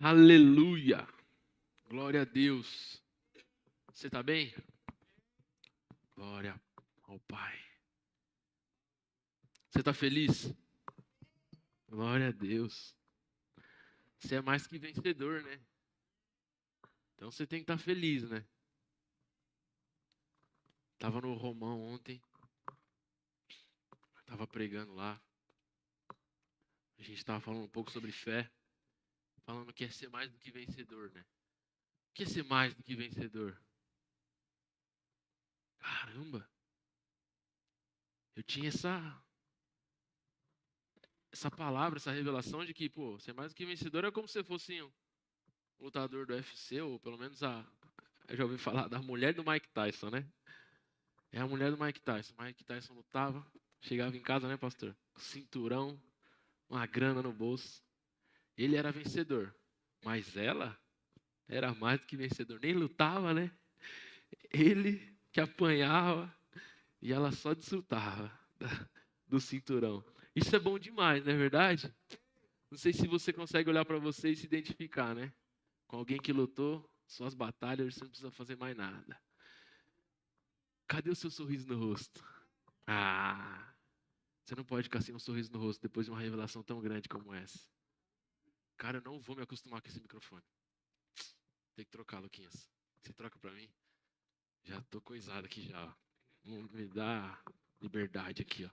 Aleluia. Glória a Deus. Você está bem? Glória ao Pai. Você está feliz? Glória a Deus. Você é mais que vencedor, né? Então você tem que estar feliz, né? Estava no Romão ontem. Estava pregando lá. A gente estava falando um pouco sobre fé. Falando que é ser mais do que vencedor, né? O que é ser mais do que vencedor? Caramba! Eu tinha essa palavra, essa revelação de que, pô, ser mais do que vencedor é como se você fosse um lutador do UFC, ou pelo menos eu já ouvi falar da mulher do Mike Tyson, né? É a mulher do Mike Tyson. Mike Tyson lutava, chegava em casa, né, pastor? Cinturão, uma grana no bolso. Ele era vencedor, mas ela era mais do que vencedor. Nem lutava, né? Ele que apanhava e ela só desfrutava do cinturão. Isso é bom demais, não é verdade? Não sei se você consegue olhar para você e se identificar, né? Com alguém que lutou suas batalhas, você não precisa fazer mais nada. Cadê o seu sorriso no rosto? Ah, você não pode ficar sem um sorriso no rosto depois de uma revelação tão grande como essa. Cara, eu não vou me acostumar com esse microfone. Tem que trocar, Luquinhas. Você troca pra mim? Já tô coisado aqui já, ó. Me dá liberdade aqui, ó.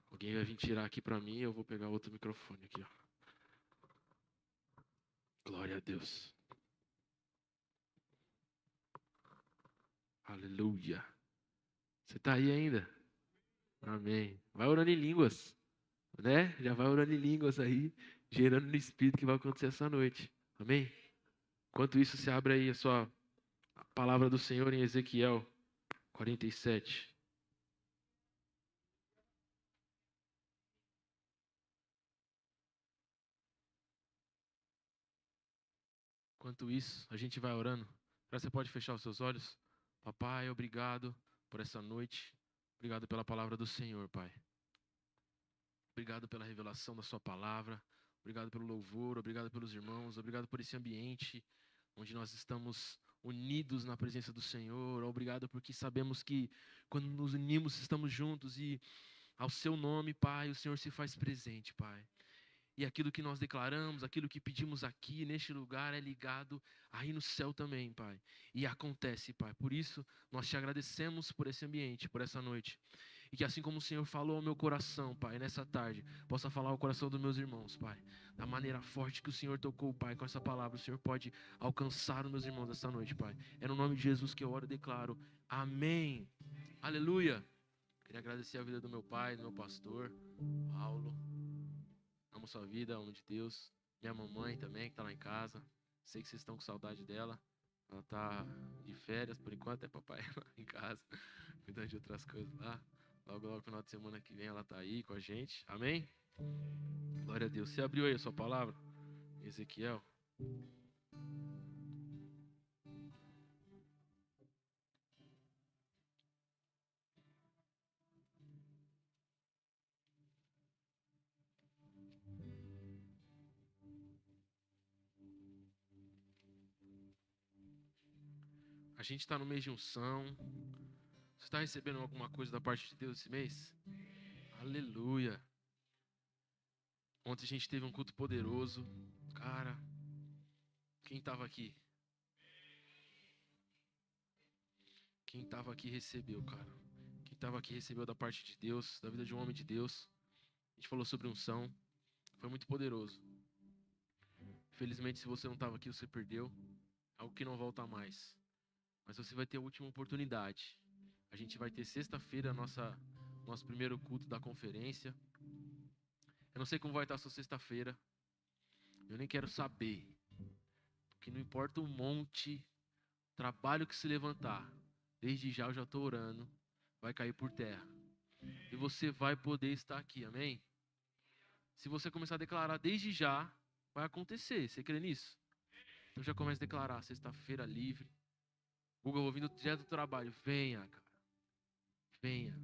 Alguém vai vir tirar aqui pra mim e eu vou pegar outro microfone aqui, ó. Glória a Deus. Aleluia. Você tá aí ainda? Amém. Vai orando em línguas, né? Já vai orando em línguas aí, gerando no Espírito que vai acontecer essa noite. Amém? Enquanto isso, você abre aí a palavra do Senhor em Ezequiel 47. Enquanto isso, a gente vai orando. Você pode fechar os seus olhos? Papai, obrigado por essa noite. Obrigado pela palavra do Senhor, Pai. Obrigado pela revelação da sua palavra. Obrigado pelo louvor, obrigado pelos irmãos, obrigado por esse ambiente onde nós estamos unidos na presença do Senhor. Obrigado porque sabemos que quando nos unimos estamos juntos e ao seu nome, Pai, o Senhor se faz presente, Pai. E aquilo que nós declaramos, aquilo que pedimos aqui neste lugar é ligado aí no céu também, Pai. E acontece, Pai. Por isso, nós te agradecemos por esse ambiente, por essa noite. E que assim como o Senhor falou ao meu coração, Pai, nessa tarde, possa falar ao coração dos meus irmãos, Pai. Da maneira forte que o Senhor tocou, Pai, com essa palavra, o Senhor pode alcançar os meus irmãos essa noite, Pai. É no nome de Jesus que eu oro e declaro. Amém. Aleluia. Queria agradecer a vida do meu pai, do meu pastor, Paulo. Amo sua vida, amo de Deus. Minha mamãe também, que está lá em casa. Sei que vocês estão com saudade dela. Ela está de férias, por enquanto é papai lá em casa, cuidando de outras coisas lá. Logo, logo, no final de semana que vem, ela está aí com a gente. Amém? Glória a Deus. Você abriu aí a sua palavra? Ezequiel. A gente está no mês de unção. Você está recebendo alguma coisa da parte de Deus esse mês? Aleluia. Ontem a gente teve um culto poderoso. Cara, quem estava aqui? Quem estava aqui recebeu, cara. Quem estava aqui recebeu da parte de Deus, da vida de um homem de Deus. A gente falou sobre unção. Foi muito poderoso. Infelizmente, se você não estava aqui, você perdeu. Algo que não volta mais. Mas você vai ter a última oportunidade. A gente vai ter sexta-feira nosso primeiro culto da conferência. Eu não sei como vai estar a sua sexta-feira. Eu nem quero saber. Porque não importa o monte, trabalho que se levantar. Desde já eu já estou orando. Vai cair por terra. E você vai poder estar aqui, amém? Se você começar a declarar desde já, vai acontecer. Você crê nisso? Então já começa a declarar, sexta-feira livre. Google, eu vou vindo direto do trabalho. Venha, cara. Venha.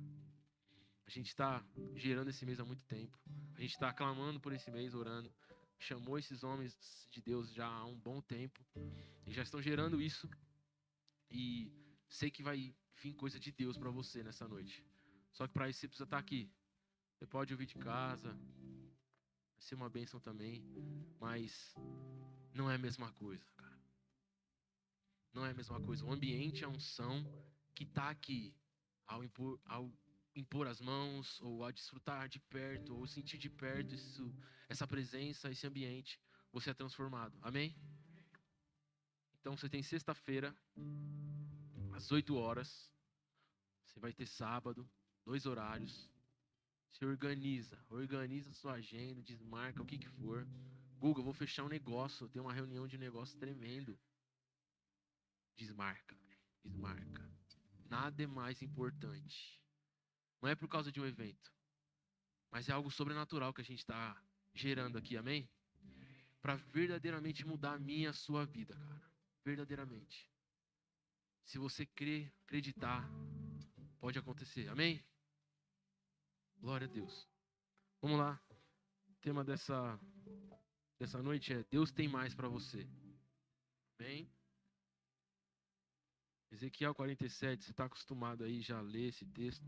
A gente está gerando esse mês há muito tempo. A gente está clamando por esse mês, orando. chamou esses homens de Deus já há um bom tempo e já estão gerando isso. E sei que vai vir coisa de Deus para você nessa noite. Só que para isso você precisa estar aqui. Você pode ouvir de casa, vai ser uma bênção também, mas não é a mesma coisa, cara. Não é a mesma coisa. O ambiente, a unção que está aqui, ao impor as mãos, ou a desfrutar de perto, ou sentir de perto essa presença, esse ambiente, você é transformado. Amém? Então você tem sexta-feira, às 8 horas. Você vai ter sábado, 2 horários. Se organiza a sua agenda, desmarca o que for. Google, eu vou fechar um negócio, eu tenho uma reunião de negócio tremendo. Desmarca. Nada é mais importante. Não é por causa de um evento, mas é algo sobrenatural que a gente está gerando aqui, amém? Para verdadeiramente mudar a minha e a sua vida, cara. Verdadeiramente. Se você crer, acreditar, pode acontecer, amém? Glória a Deus. Vamos lá. O tema dessa noite é: Deus tem mais para você. Amém? Ezequiel 47, você está acostumado aí já a ler esse texto.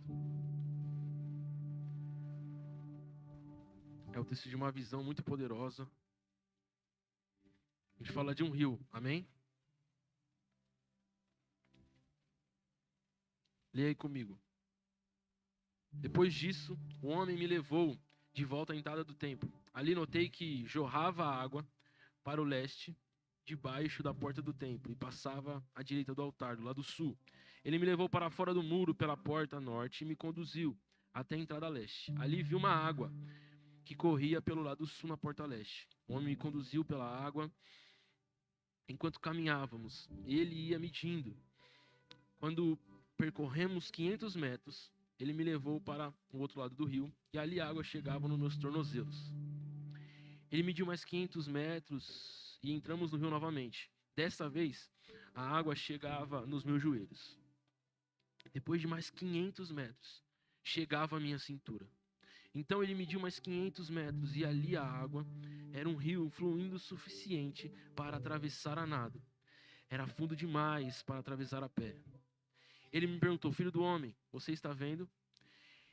É o texto de uma visão muito poderosa. A gente fala de um rio, amém? Leia aí comigo. Depois disso, o homem me levou de volta à entrada do templo. Ali notei que jorrava água para o leste, debaixo da porta do templo, e passava à direita do altar, do lado sul. Ele me levou para fora do muro pela porta norte e me conduziu até a entrada leste. Ali vi uma água que corria pelo lado sul na porta leste. O homem me conduziu pela água enquanto caminhávamos. Ele ia medindo. Quando percorremos 500 metros, ele me levou para o outro lado do rio, e ali a água chegava nos meus tornozelos. Ele mediu mais 500 metros e entramos no rio novamente. Dessa vez, a água chegava nos meus joelhos. Depois de mais 500 metros, chegava à minha cintura. Então ele mediu mais 500 metros e ali a água era um rio fluindo o suficiente para atravessar a nado. Era fundo demais para atravessar a pé. Ele me perguntou: filho do homem, você está vendo?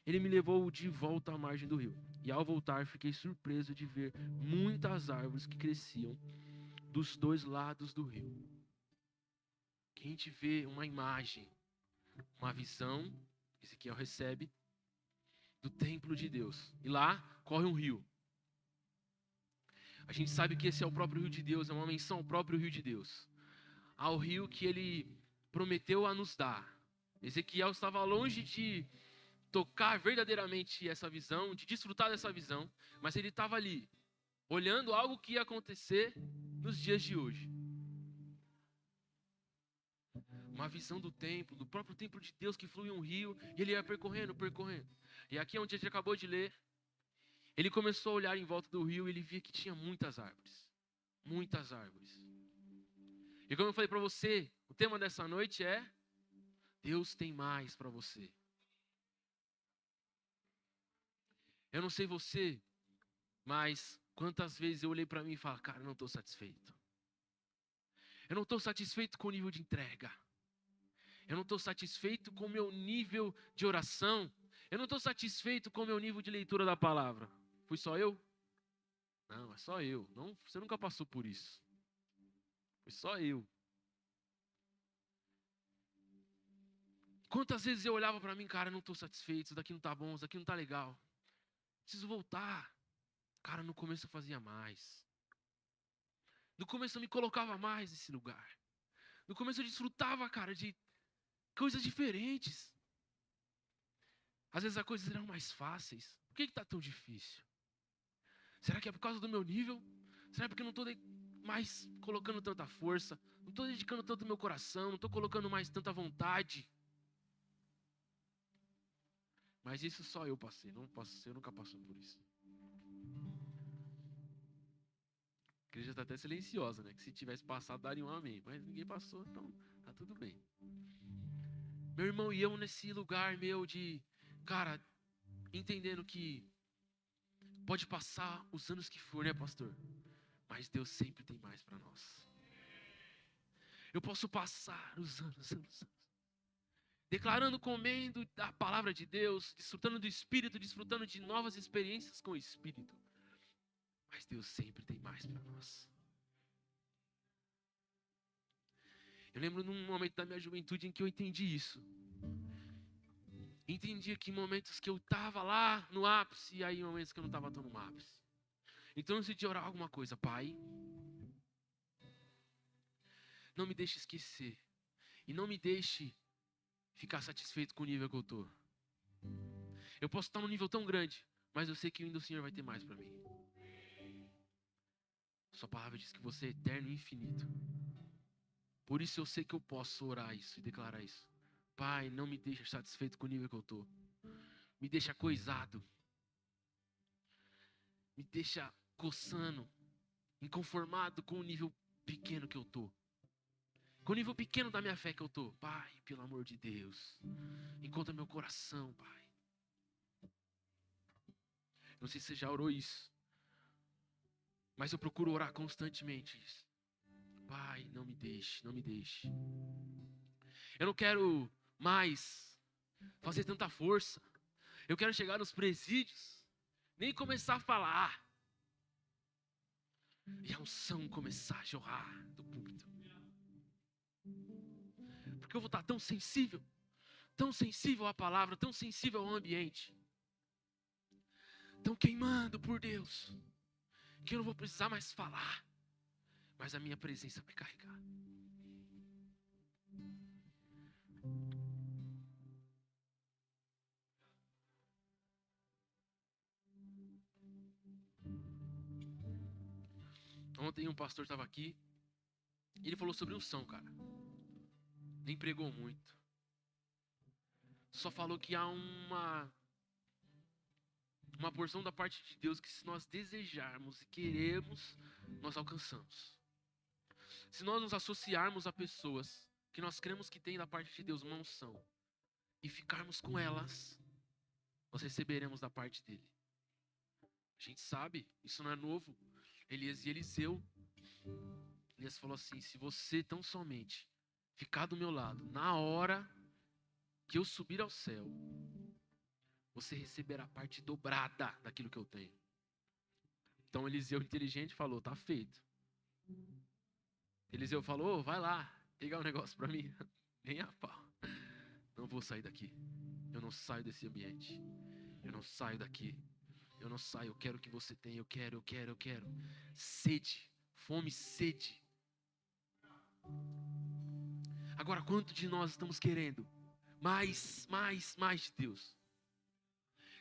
Ele me levou de volta à margem do rio. E ao voltar, fiquei surpreso de ver muitas árvores que cresciam dos dois lados do rio. Que a gente vê uma imagem, uma visão, Ezequiel recebe, do templo de Deus. E lá corre um rio. A gente sabe que esse é o próprio rio de Deus, é uma menção ao próprio rio de Deus. Ao rio que ele prometeu a nos dar. Ezequiel estava longe de tocar verdadeiramente essa visão, de desfrutar dessa visão, mas ele estava ali, olhando algo que ia acontecer nos dias de hoje. Uma visão do templo, do próprio templo de Deus que flui um rio, e ele ia percorrendo. E aqui onde a gente acabou de ler, ele começou a olhar em volta do rio e ele via que tinha muitas árvores. Muitas árvores. E como eu falei para você, o tema dessa noite é: Deus tem mais para você. Eu não sei você, mas quantas vezes eu olhei para mim e falei: cara, eu não estou satisfeito. Eu não estou satisfeito com o nível de entrega. Eu não estou satisfeito com o meu nível de oração. Eu não estou satisfeito com o meu nível de leitura da palavra. Fui só eu? Não, é só eu. Não, você nunca passou por isso. Foi só eu. Quantas vezes eu olhava para mim, cara, eu não estou satisfeito, isso daqui não está bom, isso daqui não está legal. Preciso voltar. Cara, no começo eu fazia mais. No começo eu me colocava mais nesse lugar. No começo eu desfrutava, cara, de coisas diferentes. Às vezes as coisas eram mais fáceis. Por que está tão difícil? Será que é por causa do meu nível? Será porque eu não estou mais colocando tanta força? Não estou dedicando tanto meu coração? Não estou colocando mais tanta vontade? Mas isso só eu passei. Você nunca passou por isso. A igreja está até silenciosa, né? Que se tivesse passado, daria um amém. Mas ninguém passou, então tá tudo bem. Meu irmão, e eu nesse lugar meu de, cara, entendendo que pode passar os anos que for, né, pastor? mas Deus sempre tem mais para nós. Eu posso passar os anos, declarando, comendo a palavra de Deus, desfrutando do Espírito, desfrutando de novas experiências com o Espírito. Mas Deus sempre tem mais para nós. Eu lembro num momento da minha juventude em que eu entendi isso. Entendi que em momentos que eu estava lá no ápice, e aí em momentos que eu não estava tão no ápice. Então eu decidi orar alguma coisa. Pai, não me deixe esquecer. E não me deixe ficar satisfeito com o nível que eu estou. Eu posso estar num nível tão grande, mas eu sei que ainda o Senhor vai ter mais para mim. Sua palavra diz que você é eterno e infinito. Por isso eu sei que eu posso orar isso e declarar isso. Pai, não me deixa satisfeito com o nível que eu estou. Me deixa coisado. Me deixa coçando, inconformado com o nível pequeno que eu estou. Com o nível pequeno da minha fé que eu estou. Pai, pelo amor de Deus, encontra meu coração, Pai. Não sei se você já orou isso, mas eu procuro orar constantemente isso. Pai, não me deixe, não me deixe. Eu não quero mais fazer tanta força. Eu quero chegar nos presídios, nem começar a falar. E a unção começar a jorrar do púlpito. Porque eu vou estar tão sensível à palavra, tão sensível ao ambiente. Tão queimando por Deus, que eu não vou precisar mais falar, mas a minha presença vai carregar. Ontem um pastor estava aqui, e ele falou sobre unção, cara. Nem pregou muito. Só falou que há uma porção da parte de Deus que se nós desejarmos e queremos, nós alcançamos. Se nós nos associarmos a pessoas que nós cremos que tem da parte de Deus uma unção e ficarmos com elas, nós receberemos da parte dele. A gente sabe, isso não é novo. Elias e Eliseu. Elias falou assim: se você tão somente ficar do meu lado, na hora que eu subir ao céu, você receberá a parte dobrada daquilo que eu tenho. Então Eliseu, inteligente, falou: tá feito. Eliseu falou: vai lá, pegar um negócio para mim. Nem a pau. Não vou sair daqui. Eu não saio desse ambiente. Eu não saio daqui. Eu não saio. Eu quero o que você tem. Eu quero. Sede. Fome, sede. Agora, quanto de nós estamos querendo? Mais de Deus.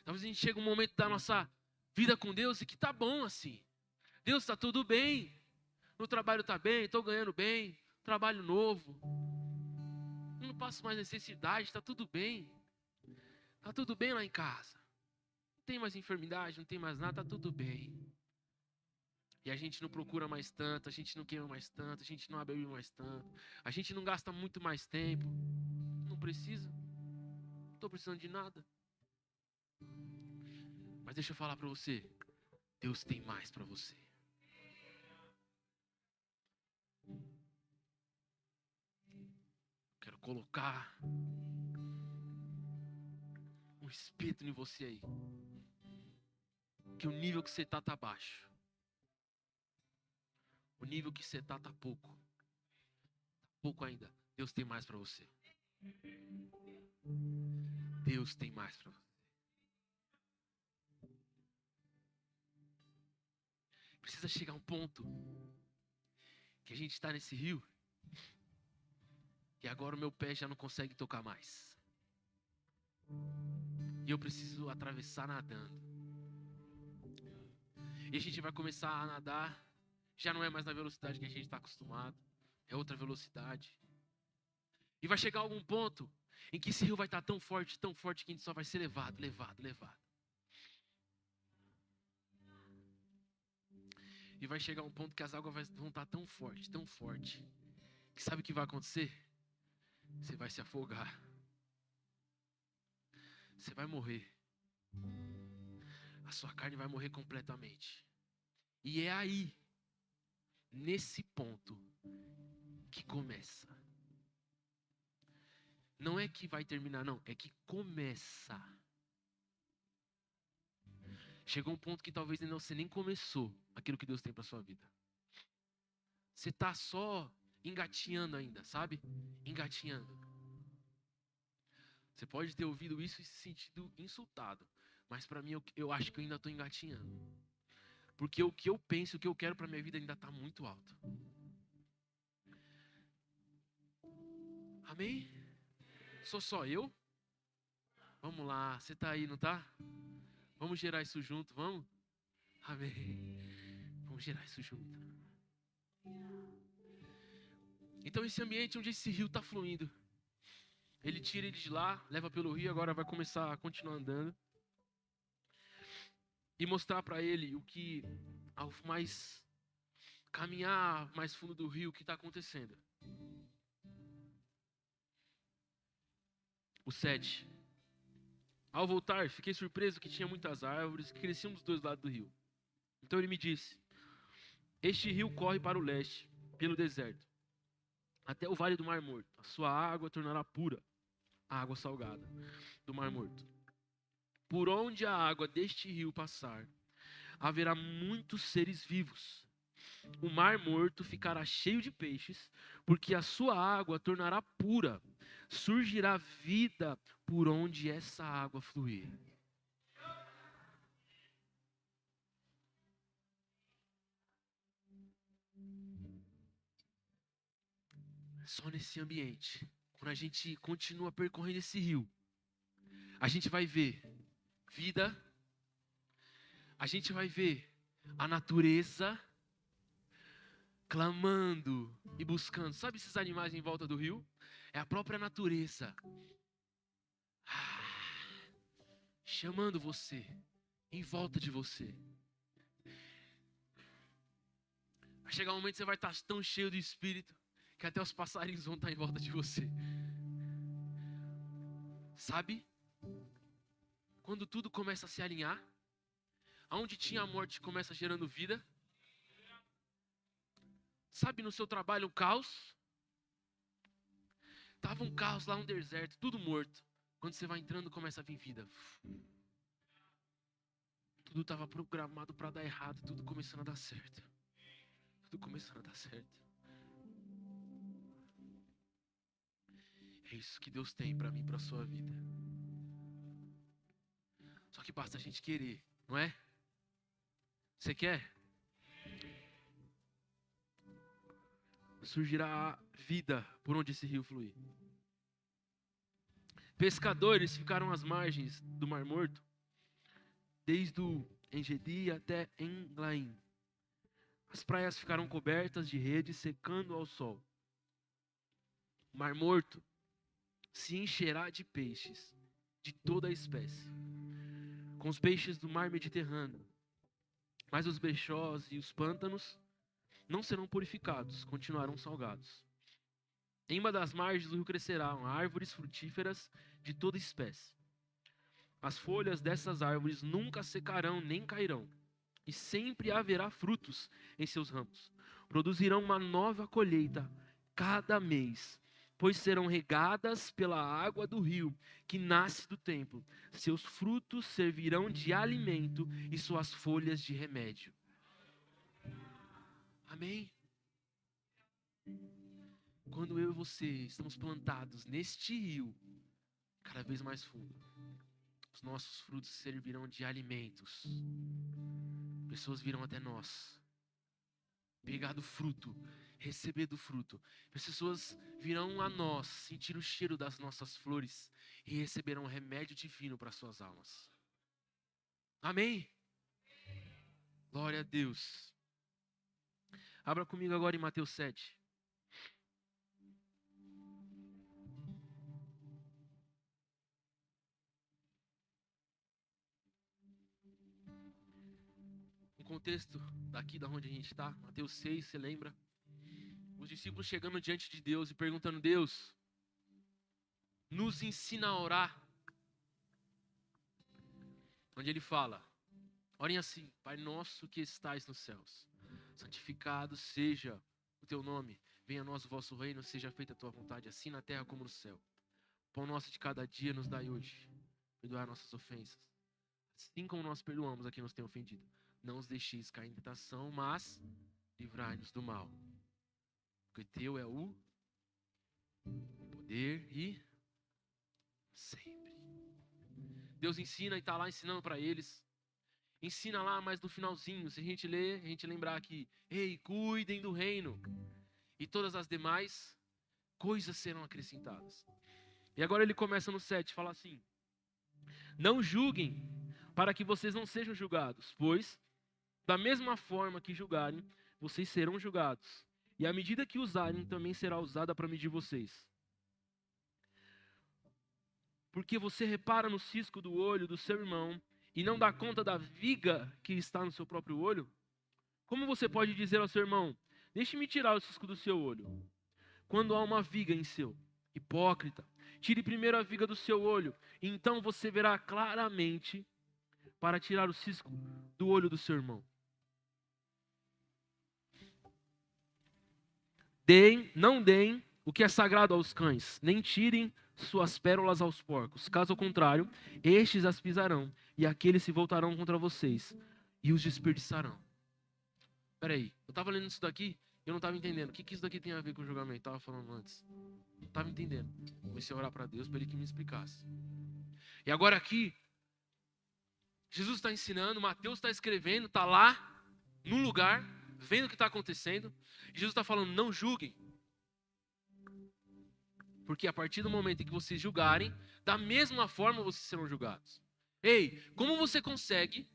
Talvez a gente chegue um momento da nossa vida com Deus e que tá bom assim. Deus, tá tudo bem. No trabalho tá bem, estou ganhando bem. Trabalho novo. Não passo mais necessidade, tá tudo bem. Tá tudo bem lá em casa. Não tem mais enfermidade, não tem mais nada, tá tudo bem. E a gente não procura mais tanto, a gente não queima mais tanto, a gente não bebe mais tanto, a gente não gasta muito mais tempo. Não precisa. Não estou precisando de nada. Mas deixa eu falar para você, Deus tem mais para você. Quero colocar um espeto em você aí. Que o nível que você tá baixo. O nível que você tá pouco. Pouco ainda. Deus tem mais para você. Deus tem mais para você. Precisa chegar um ponto que a gente está nesse rio e agora o meu pé já não consegue tocar mais. E eu preciso atravessar nadando. E a gente vai começar a nadar. Já não é mais na velocidade que a gente está acostumado. É outra velocidade. E vai chegar algum ponto em que esse rio vai estar tão forte que a gente só vai ser levado. E vai chegar um ponto que as águas vão estar tão forte, que sabe o que vai acontecer? Você vai se afogar. Você vai morrer. A sua carne vai morrer completamente. E é aí nesse ponto que começa. Não é que vai terminar, não. É que começa. Chegou um ponto que talvez ainda você nem começou aquilo que Deus tem para sua vida. Você está só engatinhando ainda, sabe? Engatinhando. Você pode ter ouvido isso e se sentido insultado. Mas para mim, eu acho que eu ainda estou engatinhando. Porque o que eu penso, o que eu quero para minha vida ainda está muito alto. Amém? Sou só eu? Vamos lá, você está aí, não está? Vamos gerar isso junto, vamos? Amém. Vamos gerar isso junto. Então esse ambiente onde esse rio está fluindo, ele tira ele de lá, leva pelo rio, agora vai começar a continuar andando. E mostrar para ele o que, ao mais caminhar mais fundo do rio, o que está acontecendo. O 7. Ao voltar, fiquei surpreso que tinha muitas árvores que cresciam dos dois lados do rio. Então ele me disse: este rio corre para o leste, pelo deserto, até o vale do Mar Morto. A sua água tornará pura a água salgada do Mar Morto. Por onde a água deste rio passar, haverá muitos seres vivos. O Mar Morto ficará cheio de peixes, porque a sua água tornará pura. Surgirá vida por onde essa água fluir. Só nesse ambiente, quando a gente continua percorrendo esse rio, a gente vai ver vida, a gente vai ver a natureza clamando e buscando. Sabe esses animais em volta do rio? É a própria natureza chamando você, em volta de você. Vai chegar um momento que você vai estar tão cheio do Espírito que até os passarinhos vão estar em volta de você. Sabe? Quando tudo começa a se alinhar, aonde tinha a morte começa gerando vida. Sabe, no seu trabalho um caos? Tava um caos lá, um deserto, tudo morto. Quando você vai entrando, começa a vir vida. Tudo estava programado para dar errado, tudo começando a dar certo. Tudo começando a dar certo. É isso que Deus tem para mim, para a sua vida. Só que basta a gente querer, não é? Você quer? Surgirá vida por onde esse rio fluir. Pescadores ficaram às margens do Mar Morto, desde o Engedi até Englaim. As praias ficaram cobertas de redes, secando ao sol. O Mar Morto se encherá de peixes, de toda a espécie, com os peixes do mar Mediterrâneo. Mas os brechós e os pântanos não serão purificados, continuarão salgados. Em uma das margens do rio crescerão árvores frutíferas de toda espécie. As folhas dessas árvores nunca secarão nem cairão, e sempre haverá frutos em seus ramos. Produzirão uma nova colheita cada mês, pois serão regadas pela água do rio que nasce do templo. Seus frutos servirão de alimento e suas folhas de remédio. Amém? Quando eu e você estamos plantados neste rio, cada vez mais fundo, os nossos frutos servirão de alimentos. Pessoas virão até nós, pegar do fruto, receber do fruto. Pessoas virão a nós, sentir o cheiro das nossas flores e receberão um remédio divino para suas almas. Amém? Glória a Deus. Abra comigo agora em Mateus 7. Um contexto daqui da onde a gente está, Mateus 6, você lembra? Os discípulos chegando diante de Deus e perguntando: Deus, nos ensina a orar. Onde ele fala: orem assim: Pai nosso que estais nos céus, Santificado seja o teu nome. Venha a nós o vosso reino, seja feita a tua vontade, assim na terra como no céu. O pão nosso de cada dia nos dai hoje. Perdoar nossas ofensas, assim como nós perdoamos a quem nos tem ofendido. Não os deixeis cair em tentação, mas livrai-nos do mal. Porque teu é o poder e sempre. Deus ensina e está lá ensinando para eles. Ensina lá, mas no finalzinho, se a gente ler, a gente lembrar que, ei, cuidem do reino. E todas as demais coisas serão acrescentadas. E agora ele começa no 7, fala assim: não julguem, para que vocês não sejam julgados, pois, da mesma forma que julgarem, vocês serão julgados. E a medida que usarem também será usada para medir vocês. Porque você repara no cisco do olho do seu irmão e não dá conta da viga que está no seu próprio olho? Como você pode dizer ao seu irmão: deixe-me tirar o cisco do seu olho, quando há uma viga em seu? Hipócrita, tire primeiro a viga do seu olho, e então você verá claramente para tirar o cisco do olho do seu irmão. Não deem o que é sagrado aos cães, nem tirem suas pérolas aos porcos. Caso contrário, estes as pisarão, e aqueles se voltarão contra vocês, e os desperdiçarão. Peraí, eu estava lendo isso daqui, eu não estava entendendo. O que isso daqui tem a ver com o julgamento? Estava falando antes. Não estava entendendo. Comecei a orar para Deus para Ele que me explicasse. E agora aqui, Jesus está ensinando, Mateus está escrevendo, está lá, no lugar, vendo o que está acontecendo. E Jesus está falando: não julguem. Porque a partir do momento em que vocês julgarem, da mesma forma vocês serão julgados. Ei, como você consegue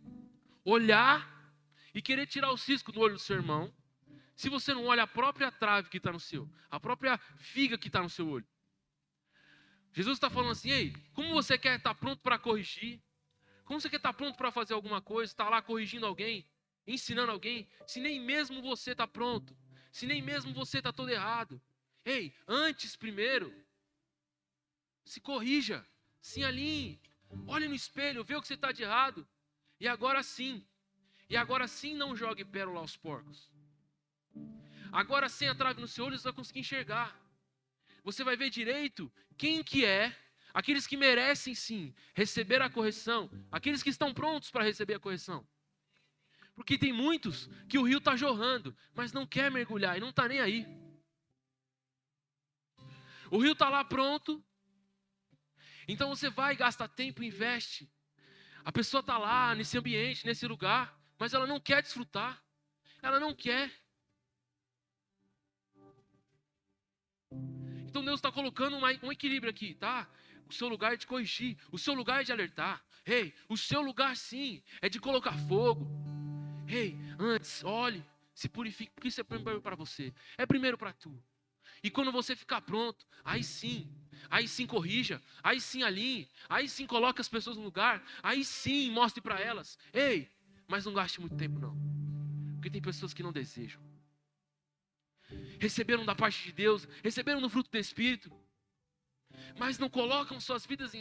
olhar e querer tirar o cisco do olho do seu irmão, se você não olha a própria trave que está no seu, a própria viga que está no seu olho? Jesus está falando assim: ei, como você quer estar pronto para corrigir? Como você quer estar pronto para fazer alguma coisa, estar lá corrigindo alguém, ensinando alguém, se nem mesmo você está pronto, se nem mesmo você está todo errado? Ei, antes primeiro, se corrija, se alinhe, olhe no espelho, vê o que você está de errado, e agora sim não jogue pérola aos porcos. Agora sem a trave no seu olho você vai conseguir enxergar. Você vai ver direito quem que é, aqueles que merecem sim receber a correção, aqueles que estão prontos para receber a correção. Porque tem muitos que o rio está jorrando, mas não quer mergulhar e não está nem aí. O rio está lá pronto, então você vai, gasta tempo, investe. A pessoa está lá nesse ambiente, nesse lugar, mas ela não quer desfrutar, ela não quer. Então Deus está colocando um equilíbrio aqui, tá? O seu lugar é de corrigir, o seu lugar é de alertar. Ei, o seu lugar sim é de colocar fogo. Ei, antes, olhe, se purifique, porque isso é primeiro para você, é primeiro para tu. E quando você ficar pronto, aí sim corrija, aí sim alinhe, aí sim coloque as pessoas no lugar, aí sim mostre para elas. Ei, mas não gaste muito tempo não, porque tem pessoas que não desejam. Receberam da parte de Deus, receberam no fruto do Espírito, mas não colocam suas vidas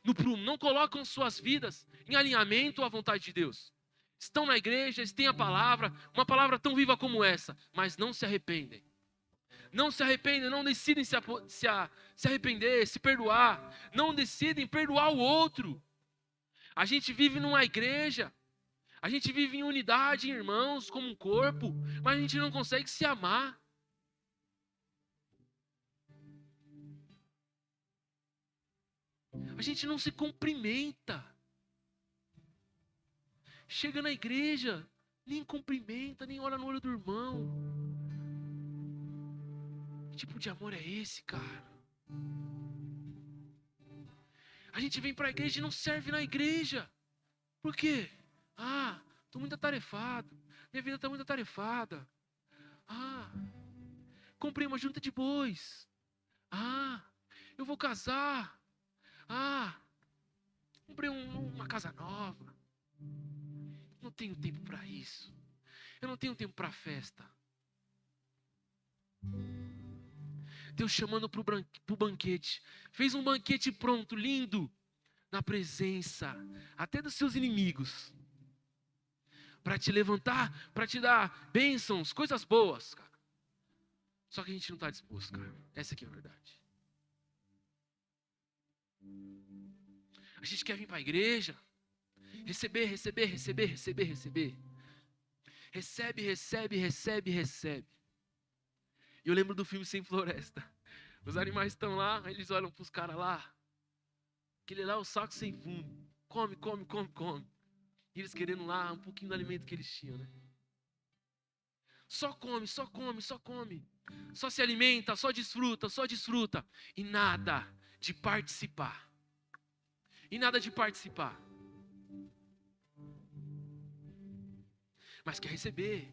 no prumo, não colocam suas vidas em alinhamento à vontade de Deus. Estão na igreja, eles têm a palavra, uma palavra tão viva como essa, mas não se arrependem. Não se arrependem, não decidem se arrepender, se perdoar, não decidem perdoar o outro. A gente vive numa igreja, a gente vive em unidade, irmãos, como um corpo, mas a gente não consegue se amar. A gente não se cumprimenta. Chega na igreja, nem cumprimenta, nem olha no olho do irmão. Que tipo de amor é esse, cara? A gente vem para a igreja e não serve na igreja. Por quê? Estou muito atarefado. Minha vida está muito atarefada. Comprei uma junta de bois. Eu vou casar. Comprei uma casa nova. Não tenho tempo para isso. Eu não tenho tempo para festa. Deus chamando para o banquete. Fez um banquete pronto, lindo, na presença até dos seus inimigos. para te levantar, para te dar bênçãos, coisas boas, cara. Só que a gente não está disposto, cara. Essa aqui é a verdade. A gente quer vir para a igreja, receber. Recebe. E eu lembro do filme Sem Floresta. Os animais estão lá, eles olham para os caras lá. Aquele lá é o saco sem fundo. Come. E eles querendo lá um pouquinho do alimento que eles tinham, né? Só come. Só se alimenta, só desfruta. E nada de participar. Mas quer receber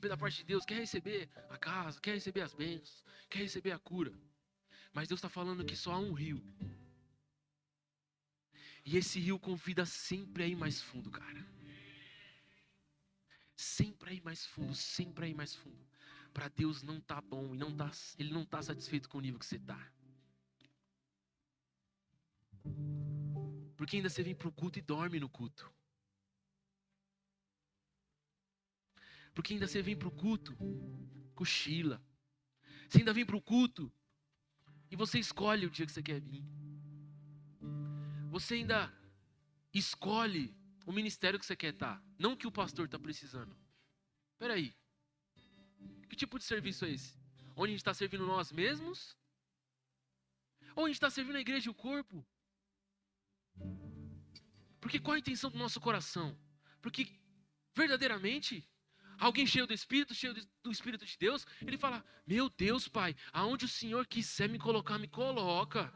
da parte de Deus, quer receber a casa, quer receber as bênçãos, quer receber a cura. Mas Deus está falando que só há um rio. E esse rio convida sempre a ir mais fundo, cara. Sempre a ir mais fundo. Para Deus não tá bom e Ele não tá satisfeito com o nível que você tá. Porque ainda você vem pro culto e dorme no culto. Porque ainda você vem pro culto, cochila. Você ainda vem pro culto e você escolhe o dia que você quer vir. Você ainda escolhe o ministério que você quer estar. Não que o pastor está precisando. Espera aí. Que tipo de serviço é esse? Onde a gente está servindo nós mesmos? Ou a gente está servindo a igreja e o corpo? Porque qual a intenção do nosso coração? Porque verdadeiramente, alguém cheio do Espírito de Deus, ele fala: meu Deus, Pai, aonde o Senhor quiser me colocar, me coloca.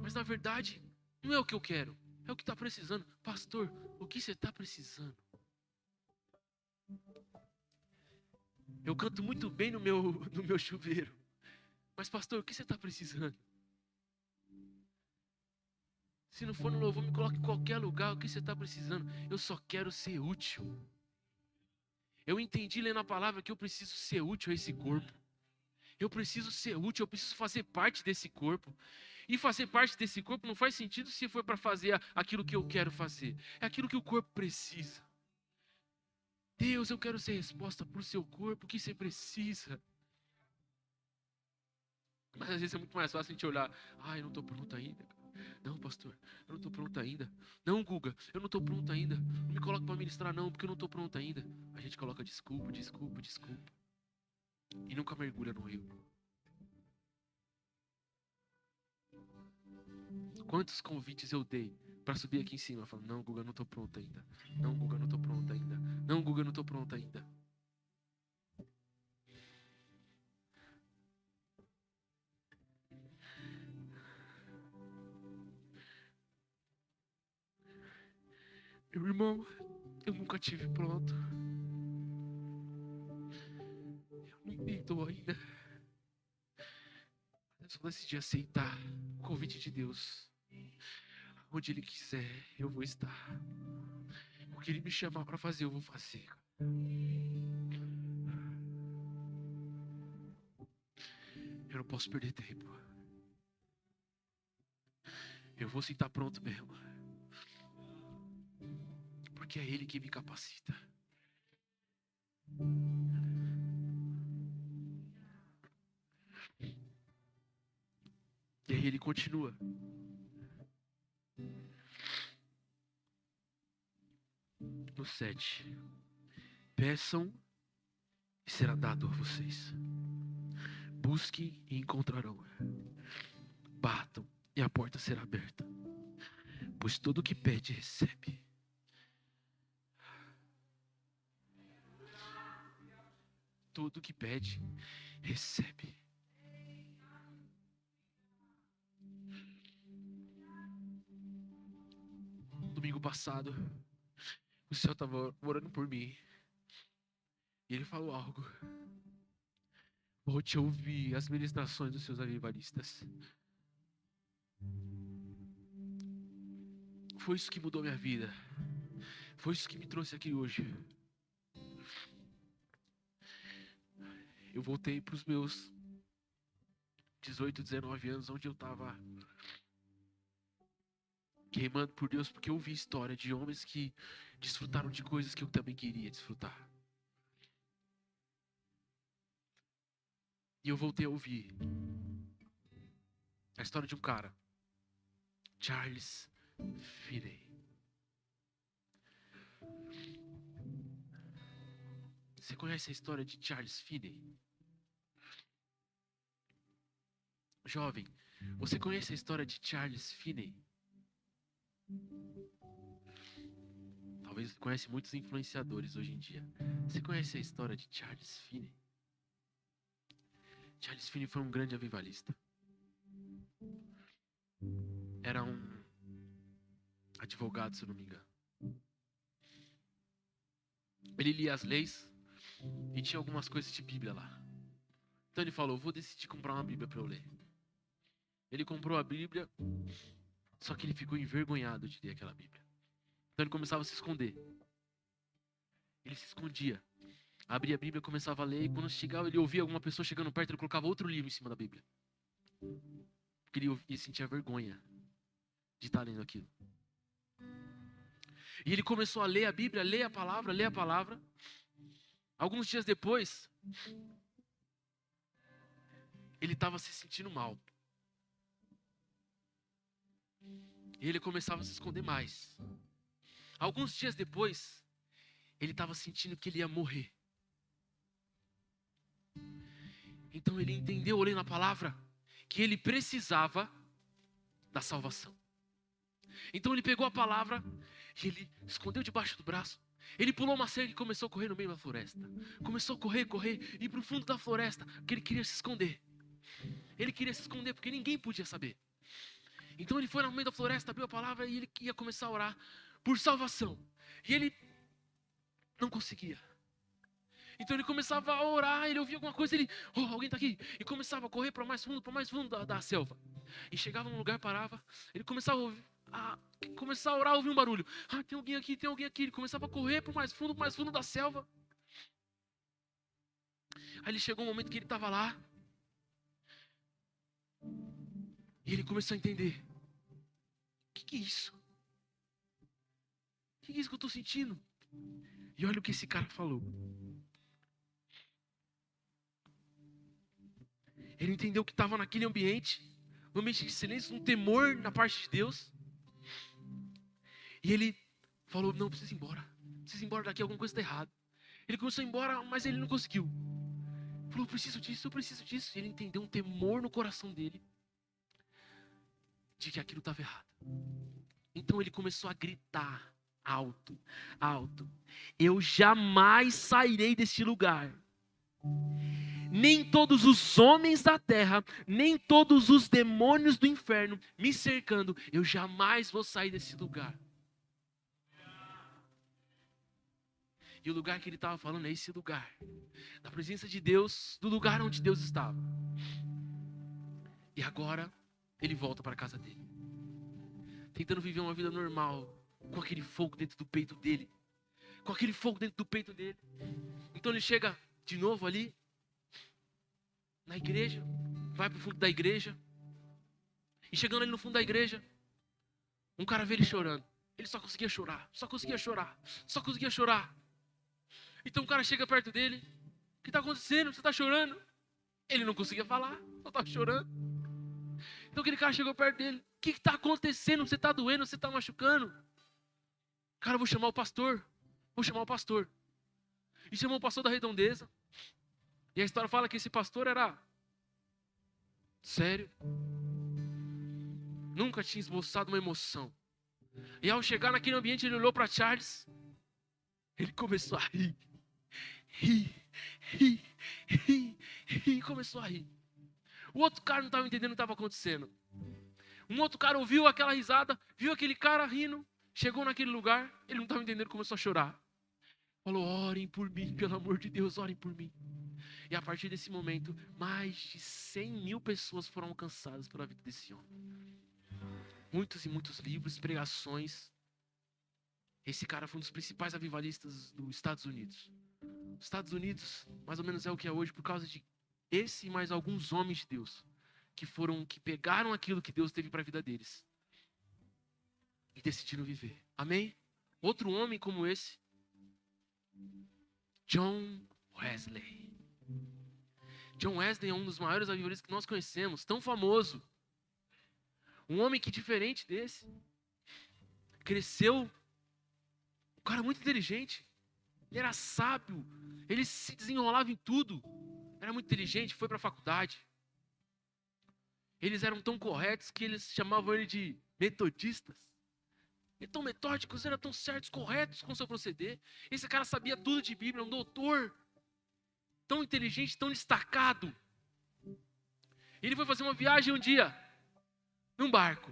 Mas na verdade, não é o que eu quero, é o que está precisando. Pastor, o que você está precisando? Eu canto muito bem no meu chuveiro. Mas pastor, o que você está precisando? Se não for no louvor, me coloque em qualquer lugar. O que você está precisando? Eu só quero ser útil. Eu entendi lendo a palavra que eu preciso ser útil a esse corpo. Eu preciso ser útil, eu preciso fazer parte desse corpo. E fazer parte desse corpo não faz sentido se for para fazer aquilo que eu quero fazer. É aquilo que o corpo precisa. Deus, eu quero ser resposta para o seu corpo, o que você precisa. Mas às vezes é muito mais fácil a gente olhar: eu não estou pronto ainda. Não, pastor, eu não estou pronto ainda. Não, Guga, eu não estou pronto ainda. Não me coloque para ministrar não, porque eu não estou pronto ainda. A gente coloca desculpa. E nunca mergulha no rio. Quantos convites eu dei para subir aqui em cima? Eu falo: não, Guga, eu não estou pronto ainda. Não, Guga, eu não estou pronto ainda. Não, Guga, eu não estou pronto ainda. Meu irmão, eu nunca tive pronto. Eu não estou ainda. Eu só decidi aceitar o convite de Deus. Onde Ele quiser, eu vou estar. O que Ele me chamar para fazer, eu vou fazer. Eu não posso perder tempo. Eu vou sim estar pronto mesmo. Porque é Ele que me capacita. E aí Ele continua. No 7. Peçam e será dado a vocês. Busquem e encontrarão. Batam e a porta será aberta. Pois todo o que pede, recebe. Todo o que pede, recebe. Domingo passado, o céu estava orando por mim. E ele falou algo. Vou te ouvir as ministrações dos seus avivalistas. Foi isso que mudou minha vida. Foi isso que me trouxe aqui hoje. Eu voltei para os meus 18, 19 anos, onde eu estava queimando por Deus, porque eu ouvi história de homens que desfrutaram de coisas que eu também queria desfrutar. E eu voltei a ouvir a história de um cara, Charles Finney. Você conhece a história de Charles Finney? Jovem, você conhece a história de Charles Finney? Talvez você conhece muitos influenciadores hoje em dia. Você conhece a história de Charles Finney? Charles Finney foi um grande avivalista. Era um advogado, se eu não me engano. Ele lia as leis e tinha algumas coisas de Bíblia lá. Então ele falou, vou decidir comprar uma Bíblia para eu ler. Ele comprou a Bíblia, só que ele ficou envergonhado de ler aquela Bíblia. Então ele começava a se esconder. Ele se escondia. Abria a Bíblia, começava a ler, e quando chegava, ele ouvia alguma pessoa chegando perto, ele colocava outro livro em cima da Bíblia. Porque ele sentia vergonha de estar lendo aquilo. E ele começou a ler a Bíblia, ler a palavra. Alguns dias depois, ele estava se sentindo mal. E ele começava a se esconder mais. Alguns dias depois, ele estava sentindo que ele ia morrer. Então ele entendeu, olhando a palavra, que ele precisava da salvação. Então ele pegou a palavra e ele escondeu debaixo do braço. Ele pulou uma cerca e começou a correr no meio da floresta. Começou a correr, ir para o fundo da floresta, porque ele queria se esconder. Ele queria se esconder porque ninguém podia saber. Então ele foi no meio da floresta, abriu a palavra e ele ia começar a orar por salvação. E ele não conseguia. Então ele começava a orar, ele ouvia alguma coisa, alguém está aqui. E começava a correr para mais fundo da selva. E chegava num lugar, parava, ele começava a orar, ouvia um barulho. Tem alguém aqui, tem alguém aqui. Ele começava a correr para mais fundo da selva. Aí ele chegou um momento que ele estava lá. E ele começou a entender. O que é isso? O que é isso que eu estou sentindo? E olha o que esse cara falou. Ele entendeu que estava naquele ambiente, um ambiente de silêncio, um temor na parte de Deus. E ele falou, não, preciso ir embora daqui, alguma coisa está errada. Ele começou a ir embora, mas ele não conseguiu. Falou, eu preciso disso. E ele entendeu um temor no coração dele, de que aquilo estava errado. Então ele começou a gritar alto. Eu jamais sairei deste lugar. Nem todos os homens da terra, nem todos os demônios do inferno me cercando, eu jamais vou sair desse lugar. E o lugar que ele estava falando é esse lugar, da presença de Deus, do lugar onde Deus estava. E agora, ele volta para a casa dele, tentando viver uma vida normal, com aquele fogo dentro do peito dele. Então ele chega de novo ali, na igreja, vai para o fundo da igreja, e chegando ali no fundo da igreja, um cara vê ele chorando. Ele só conseguia chorar. Então o cara chega perto dele, o que está acontecendo? Você está chorando? Ele não conseguia falar, só estava chorando. Então aquele cara chegou perto dele, o que está acontecendo? Você está doendo, você está machucando? Cara, eu vou chamar o pastor. E chamou o pastor da redondeza. E a história fala que esse pastor era sério. Nunca tinha esboçado uma emoção. E ao chegar naquele ambiente, ele olhou para Charles. Ele começou a rir. Começou a rir. O outro cara não estava entendendo o que estava acontecendo. Um outro cara ouviu aquela risada, viu aquele cara rindo, chegou naquele lugar, ele não estava entendendo, começou a chorar. Falou, orem por mim, pelo amor de Deus, orem por mim. E a partir desse momento, mais de 100.000 pessoas foram alcançadas pela vida desse homem. Muitos e muitos livros, pregações. Esse cara foi um dos principais avivalistas dos Estados Unidos. Os Estados Unidos, mais ou menos é o que é hoje, por causa de esse e mais alguns homens de Deus, que pegaram aquilo que Deus teve para a vida deles e decidiram viver. Amém? Outro homem como esse, John Wesley. John Wesley é um dos maiores avivalistas que nós conhecemos, tão famoso. Um homem que, diferente desse, cresceu, um cara muito inteligente. Ele era sábio, ele se desenrolava em tudo. Era muito inteligente, foi para a faculdade. Eles eram tão corretos que eles chamavam ele de metodistas. E tão metódicos, eram tão certos, corretos com seu proceder. Esse cara sabia tudo de Bíblia, um doutor. Tão inteligente, tão destacado. Ele foi fazer uma viagem um dia, num barco.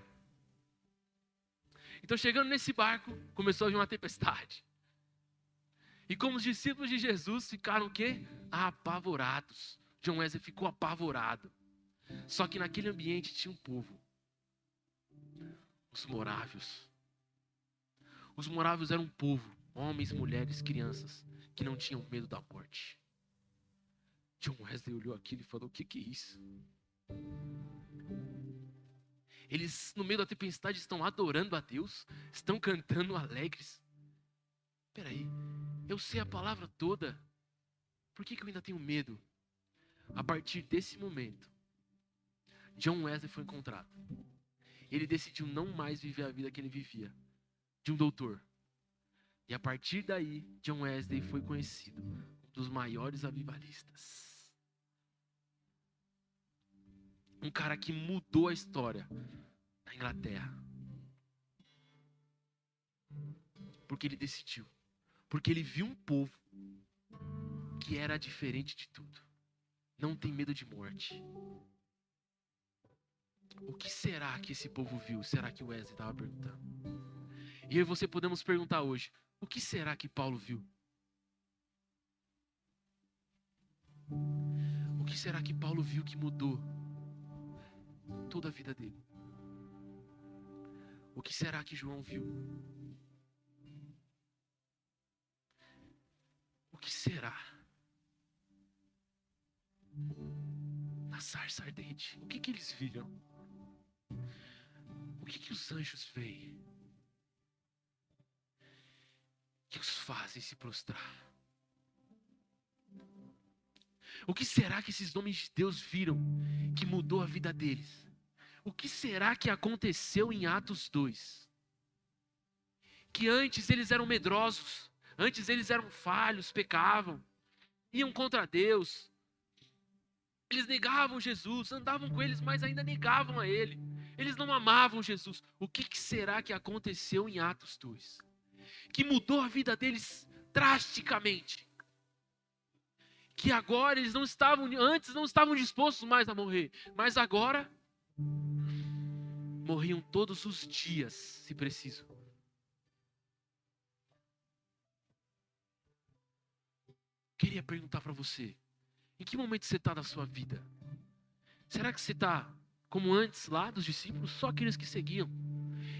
Então, chegando nesse barco, começou a vir uma tempestade. E como os discípulos de Jesus ficaram o quê? Apavorados. John Wesley ficou apavorado. Só que naquele ambiente tinha um povo. Os morávios. Os morávios eram um povo, homens, mulheres, crianças, que não tinham medo da morte. John Wesley olhou aquilo e falou: o que é isso? Eles, no meio da tempestade, estão adorando a Deus, estão cantando alegres. Espera aí, eu sei a palavra toda, por que eu ainda tenho medo? A partir desse momento, John Wesley foi encontrado. Ele decidiu não mais viver a vida que ele vivia, de um doutor. E a partir daí, John Wesley foi conhecido como um dos maiores avivalistas. Um cara que mudou a história da Inglaterra. Porque ele decidiu. Porque ele viu um povo que era diferente de tudo. Não tem medo de morte. O que será que esse povo viu? Será que o Wesley estava perguntando? E eu e você podemos perguntar hoje: o que será que Paulo viu? O que será que Paulo viu que mudou toda a vida dele? O que será que João viu? O que será? Na sarça ardente, o que eles viram? O que os anjos veem? Que os fazem se prostrar? O que será que esses homens de Deus viram que mudou a vida deles? O que será que aconteceu em Atos 2? Que antes eles eram medrosos, antes eles eram falhos, pecavam, iam contra Deus. Eles negavam Jesus, andavam com eles, mas ainda negavam a Ele. Eles não amavam Jesus. O que será que aconteceu em Atos 2? Que mudou a vida deles drasticamente. Que agora eles antes não estavam dispostos mais a morrer, mas agora morriam todos os dias, se preciso. Queria perguntar para você, em que momento você está da sua vida? Será que você está como antes lá dos discípulos, só aqueles que seguiam?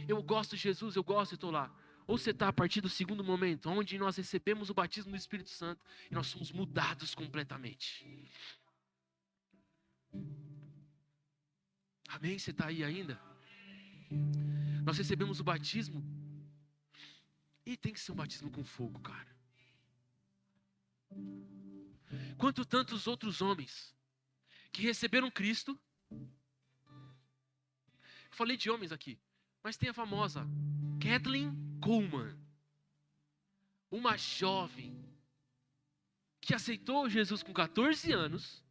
Eu gosto de Jesus, eu gosto e estou lá. Ou você está a partir do segundo momento, onde nós recebemos o batismo do Espírito Santo e nós somos mudados completamente. Amém? Você está aí ainda? Nós recebemos o batismo e tem que ser um batismo com fogo, cara. Quanto tantos outros homens que receberam Cristo. Falei de homens aqui, mas tem a famosa Kathleen Kuhlman, uma jovem que aceitou Jesus com 14 anos,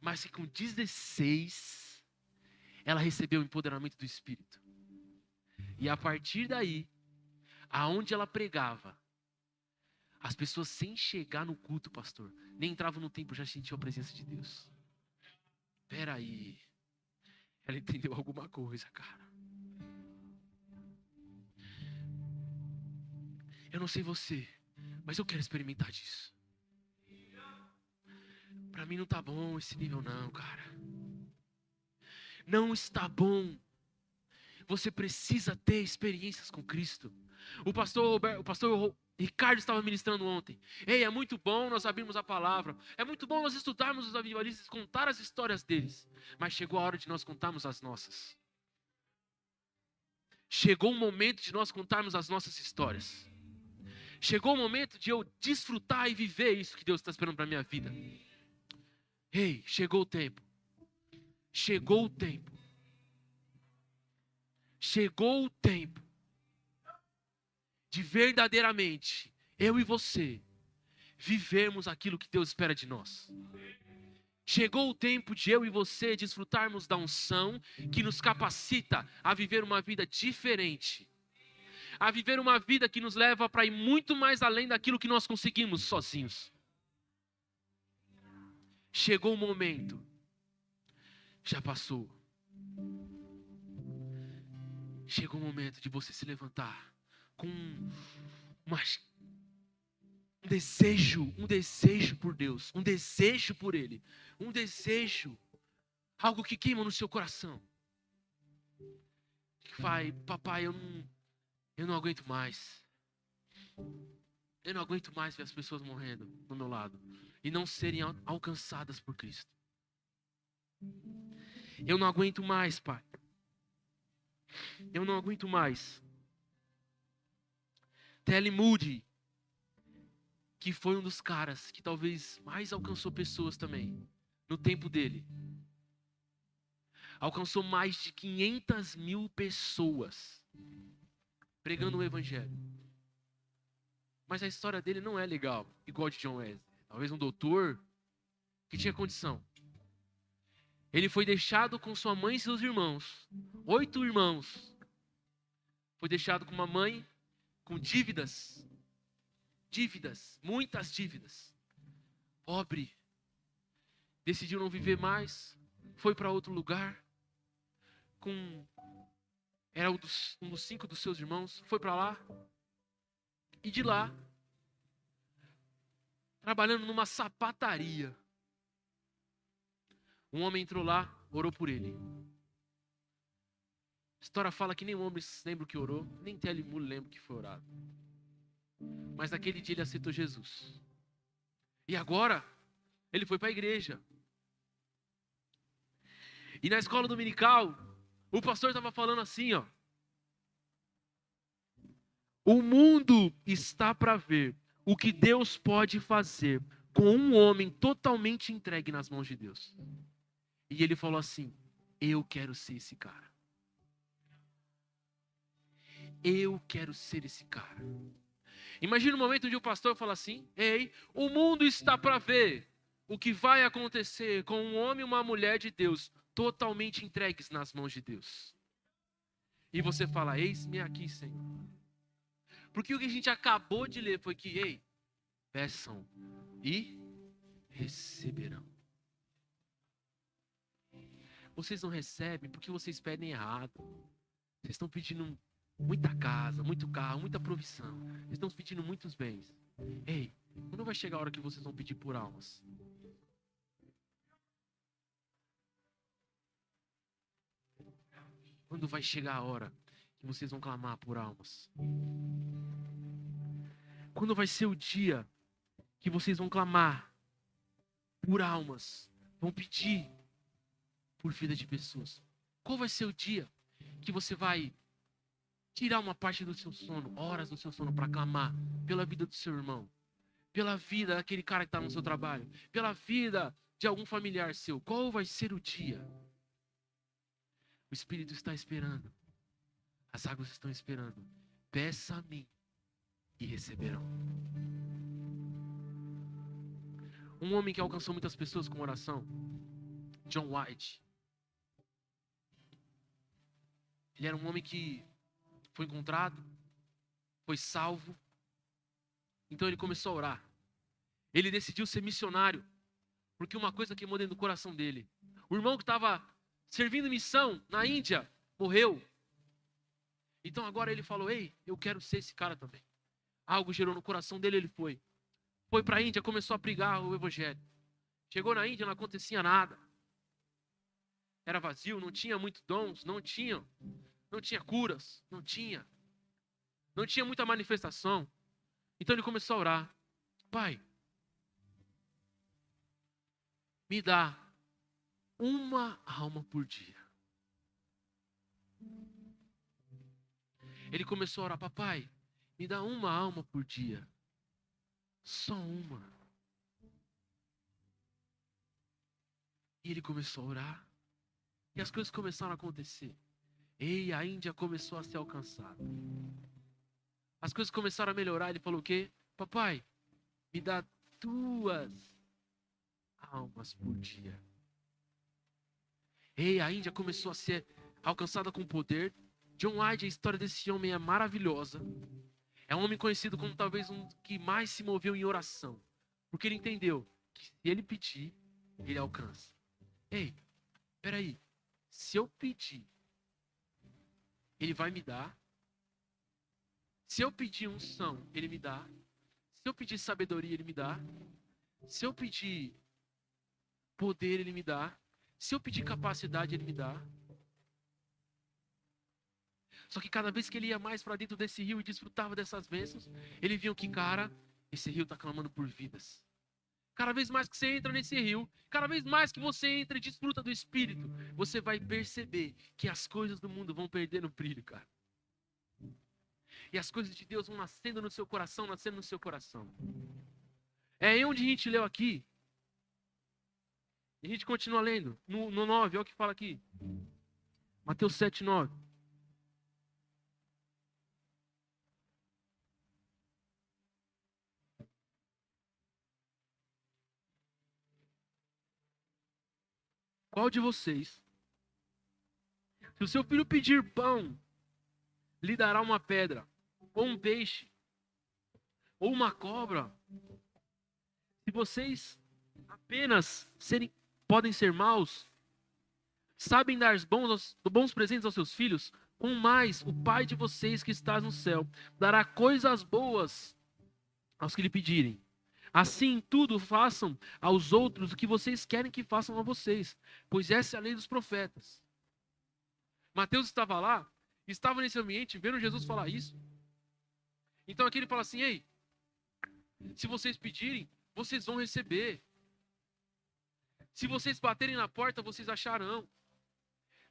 mas que com 16 ela recebeu o empoderamento do Espírito. E a partir daí, aonde ela pregava, as pessoas sem chegar no culto, pastor, nem entravam no templo, já sentiam a presença de Deus. Peraí, ela entendeu alguma coisa, cara. Eu não sei você, mas eu quero experimentar disso. Para mim não tá bom esse nível não, cara. Não está bom. Você precisa ter experiências com Cristo. O pastor Ricardo estava ministrando ontem. Ei, é muito bom nós abrirmos a palavra. É muito bom nós estudarmos os avivalistas, contar as histórias deles. Mas chegou a hora de nós contarmos as nossas. Chegou o momento de nós contarmos as nossas histórias. Chegou o momento de eu desfrutar e viver isso que Deus está esperando para a minha vida. Ei, chegou o tempo. Chegou o tempo. Chegou o tempo de verdadeiramente, eu e você, vivermos aquilo que Deus espera de nós. Chegou o tempo de eu e você desfrutarmos da unção que nos capacita a viver uma vida diferente. A viver uma vida que nos leva para ir muito mais além daquilo que nós conseguimos sozinhos. Chegou o momento. Já passou. Chegou o momento de você se levantar com um desejo por Deus, um desejo por Ele, um desejo, algo que queima no seu coração. Que vai, papai, eu não aguento mais. Eu não aguento mais ver as pessoas morrendo do meu lado e não serem alcançadas por Cristo. Eu não aguento mais, pai. Eu não aguento mais. T.L. Moody, que foi um dos caras que talvez mais alcançou pessoas também, no tempo dele. Alcançou mais de 500 mil pessoas pregando o evangelho. Mas a história dele não é legal, igual a de John Wesley. Talvez um doutor que tinha condição. Ele foi deixado com sua mãe e seus irmãos. 8 irmãos. Foi deixado com uma mãe com dívidas. Dívidas, muitas dívidas. Pobre. Decidiu não viver mais. Foi para outro lugar. Era um dos 5 dos seus irmãos. Foi para lá. E de lá, trabalhando numa sapataria, um homem entrou lá, orou por ele. A história fala que nem o homem lembra o que orou, nem T.L. Moody lembra o que foi orado. Mas naquele dia ele aceitou Jesus. E agora, ele foi para a igreja. E na escola dominical, o pastor estava falando assim, ó. O mundo está para ver o que Deus pode fazer com um homem totalmente entregue nas mãos de Deus. E ele falou assim, eu quero ser esse cara. Eu quero ser esse cara. Imagina um momento onde o pastor fala assim, ei, o mundo está para ver o que vai acontecer com um homem e uma mulher de Deus totalmente entregues nas mãos de Deus. E você fala, eis-me aqui, Senhor. Porque o que a gente acabou de ler foi que, ei, peçam e receberão. Vocês não recebem porque vocês pedem errado. Vocês estão pedindo muita casa, muito carro, muita provisão. Vocês estão pedindo muitos bens. Ei, quando vai chegar a hora que vocês vão pedir por almas? Quando vai chegar a hora que vocês vão clamar por almas? Quando vai ser o dia que vocês vão clamar por almas? Vão pedir por vida de pessoas? Qual vai ser o dia que você vai tirar uma parte do seu sono, horas do seu sono, para clamar pela vida do seu irmão, pela vida daquele cara que está no seu trabalho, pela vida de algum familiar seu? Qual vai ser o dia? O Espírito está esperando. As águas estão esperando. Peça a mim e receberão. Um homem que alcançou muitas pessoas com oração, John White. Ele era um homem que foi encontrado, foi salvo. Então ele começou a orar. Ele decidiu ser missionário, porque uma coisa queimou dentro do coração dele. O irmão que estava servindo missão na Índia morreu. Então agora ele falou, ei, eu quero ser esse cara também. Algo gerou no coração dele, ele foi. Foi para a Índia, começou a pregar o evangelho. Chegou na Índia, não acontecia nada. Era vazio, não tinha muitos dons, não tinha curas, não tinha muita manifestação. Então ele começou a orar. Pai, me dá uma alma por dia. Ele começou a orar: papai, me dá uma alma por dia. Só uma. E ele começou a orar. E as coisas começaram a acontecer. E a Índia começou a ser alcançada. As coisas começaram a melhorar. Ele falou o quê? Papai, me dá 2 almas por dia. E a Índia começou a ser alcançada com poder. John White, a história desse homem é maravilhosa. É um homem conhecido como talvez um que mais se moveu em oração. Porque ele entendeu que se ele pedir, ele alcança. Ei, peraí. Se eu pedir, ele vai me dar. Se eu pedir unção, ele me dá. Se eu pedir sabedoria, ele me dá. Se eu pedir poder, ele me dá. Se eu pedir capacidade, ele me dá. Só que cada vez que ele ia mais para dentro desse rio e desfrutava dessas bênçãos, ele via que, cara, esse rio está clamando por vidas. Cada vez mais que você entra nesse rio, cada vez mais que você entra e desfruta do Espírito, você vai perceber que as coisas do mundo vão perdendo brilho, cara. E as coisas de Deus vão nascendo no seu coração, nascendo no seu coração. É aí onde a gente leu aqui. E a gente continua lendo. No 9, olha o que fala aqui. Mateus 7, 9. Qual de vocês, se o seu filho pedir pão, lhe dará uma pedra, ou um peixe, ou uma cobra? Se vocês apenas podem ser maus, sabem dar bons presentes aos seus filhos, com mais o Pai de vocês que está no céu dará coisas boas aos que lhe pedirem. Assim, tudo façam aos outros o que vocês querem que façam a vocês, pois essa é a lei dos profetas. Mateus estava lá, estava nesse ambiente, vendo Jesus falar isso. Então aqui ele fala assim: ei, se vocês pedirem, vocês vão receber. Se vocês baterem na porta, vocês acharão.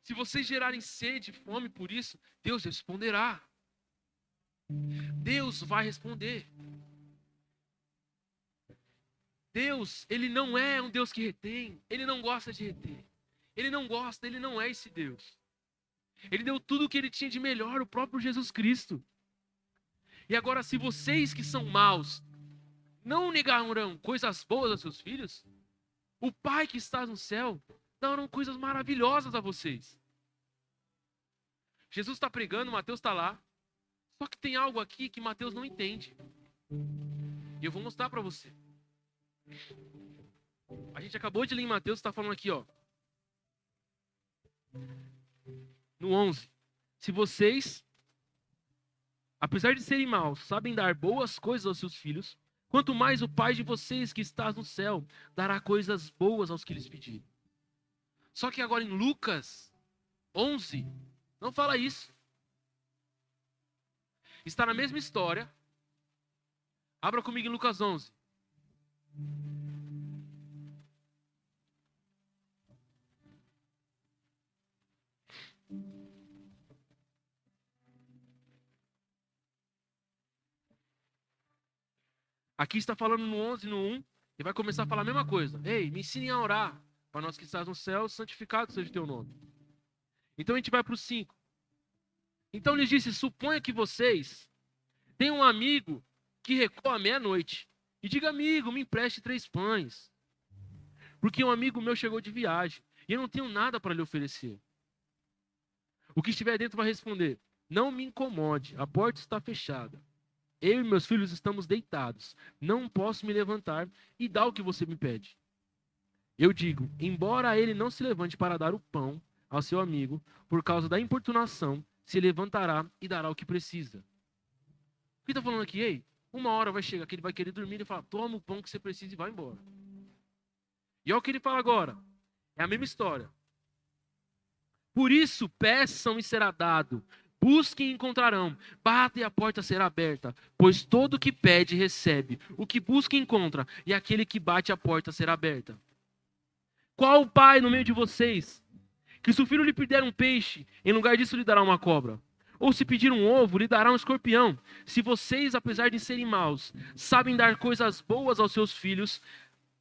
Se vocês gerarem sede, fome por isso, Deus responderá. Deus vai responder. Deus, ele não é um Deus que retém. Ele não gosta de reter. Ele não é esse Deus. Ele deu tudo o que ele tinha de melhor, o próprio Jesus Cristo. E agora, se vocês que são maus não negarão coisas boas aos seus filhos, o Pai que está no céu dará coisas maravilhosas a vocês. Jesus está pregando, Mateus está lá. Só que tem algo aqui que Mateus não entende. E eu vou mostrar para você. A gente acabou de ler em Mateus, está falando aqui, ó. No 11. Se vocês, apesar de serem maus, sabem dar boas coisas aos seus filhos, quanto mais o Pai de vocês que está no céu dará coisas boas aos que lhes pedirem. Só que agora em Lucas 11, não fala isso. Está na mesma história. Abra comigo em Lucas 11. Aqui está falando no 11, no 1, e vai começar a falar a mesma coisa. Ei, me ensinem a orar, para nós que estás no céu, santificado seja o teu nome. Então a gente vai para o 5. Então lhes disse: suponha que vocês têm um amigo que recua à meia-noite e diga: amigo, me empreste 3 pães, porque um amigo meu chegou de viagem e eu não tenho nada para lhe oferecer. O que estiver dentro vai responder: não me incomode, a porta está fechada. Eu e meus filhos estamos deitados. Não posso me levantar e dar o que você me pede. Eu digo: embora ele não se levante para dar o pão ao seu amigo, por causa da importunação, se levantará e dará o que precisa. O que está falando aqui? Ei, uma hora vai chegar que ele vai querer dormir e falar: toma o pão que você precisa e vai embora. E olha o que ele fala agora. É a mesma história. Por isso, peçam e será dado. Busquem e encontrarão. Batem e a porta será aberta. Pois todo o que pede, recebe. O que busca, encontra. E aquele que bate, a porta será aberta. Qual o pai no meio de vocês, que se o filho lhe pedir um peixe, em lugar disso lhe dará uma cobra? Ou se pedir um ovo, lhe dará um escorpião. Se vocês, apesar de serem maus, sabem dar coisas boas aos seus filhos,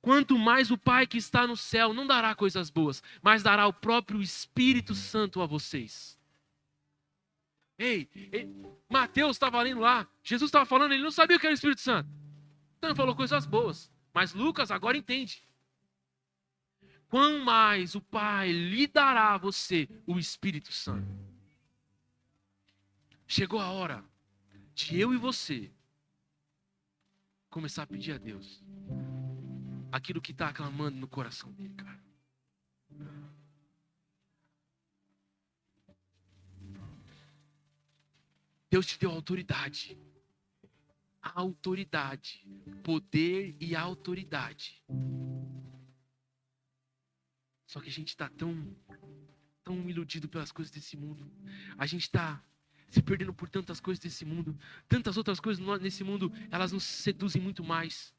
quanto mais o Pai que está no céu não dará coisas boas, mas dará o próprio Espírito Santo a vocês. Ei, Mateus estava lendo lá, Jesus estava falando, ele não sabia o que era o Espírito Santo. Então ele falou coisas boas, mas Lucas agora entende. Quão mais o Pai lhe dará a você o Espírito Santo. Chegou a hora de eu e você começar a pedir a Deus aquilo que está aclamando no coração dele, cara. Deus te deu autoridade. Autoridade. Poder e autoridade. Só que a gente está tão iludido pelas coisas desse mundo. A gente está se perdendo por tantas coisas desse mundo. Tantas outras coisas nesse mundo, elas nos seduzem muito mais.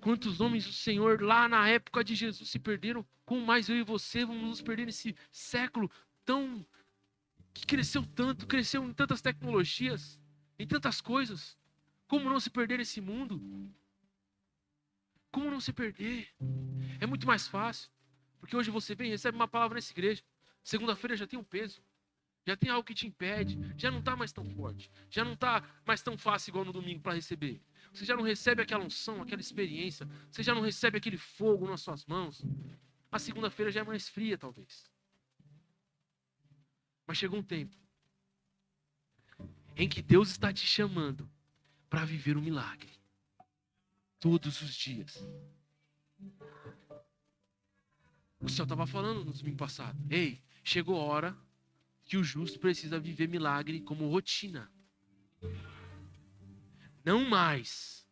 Quantos homens do Senhor lá na época de Jesus se perderam, como mais eu e você vamos nos perder nesse século que cresceu tanto, cresceu em tantas tecnologias, em tantas coisas. Como não se perder nesse mundo? Como não se perder? É muito mais fácil, porque hoje você vem e recebe uma palavra nessa igreja, segunda-feira já tem um peso, já tem algo que te impede, já não está mais tão forte, já não está mais tão fácil igual no domingo para receber. Você já não recebe aquela unção, aquela experiência, você já não recebe aquele fogo nas suas mãos. A segunda-feira já é mais fria, talvez. Mas chegou um tempo em que Deus está te chamando para viver um milagre. Todos os dias. O céu estava falando no domingo passado. Ei, chegou a hora que o justo precisa viver milagre como rotina. Não mais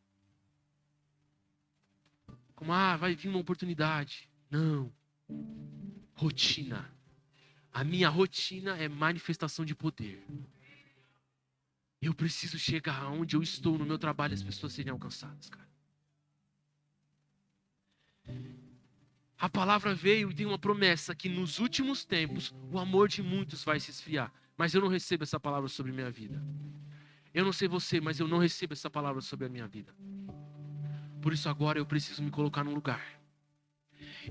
como, vai vir uma oportunidade. Não. Rotina. A minha rotina é manifestação de poder. Eu preciso chegar aonde eu estou no meu trabalho e as pessoas serem alcançadas, cara. A palavra veio e tem uma promessa que nos últimos tempos o amor de muitos vai se esfriar. Mas eu não recebo essa palavra sobre a minha vida. Eu não sei você, mas eu não recebo essa palavra sobre a minha vida. Por isso agora eu preciso me colocar num lugar.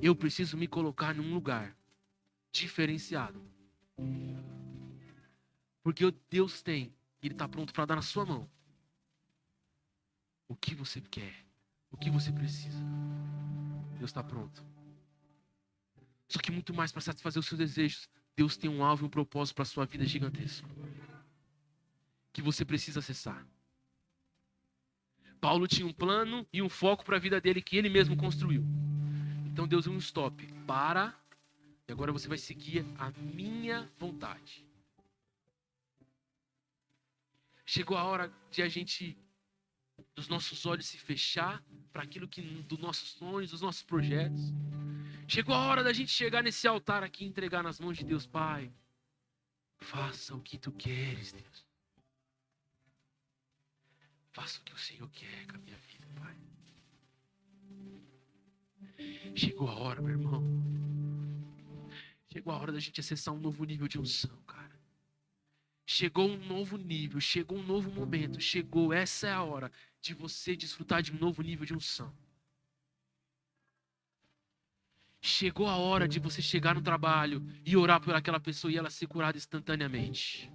Eu preciso me colocar num lugar diferenciado. Porque Deus tem, Ele está pronto para dar na sua mão o que você quer, o que você precisa. Deus está pronto. Só que muito mais para satisfazer os seus desejos, Deus tem um alvo e um propósito para a sua vida gigantesco, que você precisa acessar. Paulo tinha um plano e um foco para a vida dele que ele mesmo construiu. Então Deus deu um stop. Para, e agora você vai seguir a minha vontade. Chegou a hora de a gente, dos nossos olhos se fechar para aquilo que dos nossos sonhos, dos nossos projetos. Chegou a hora da gente chegar nesse altar aqui e entregar nas mãos de Deus. Pai, faça o que tu queres, Deus. Faça o que o Senhor quer com a minha vida, Pai. Chegou a hora, meu irmão. Chegou a hora da gente acessar um novo nível de unção, cara. Chegou um novo nível, chegou um novo momento. Essa é a hora de você desfrutar de um novo nível de unção. Chegou a hora de você chegar no trabalho e orar por aquela pessoa e ela ser curada instantaneamente.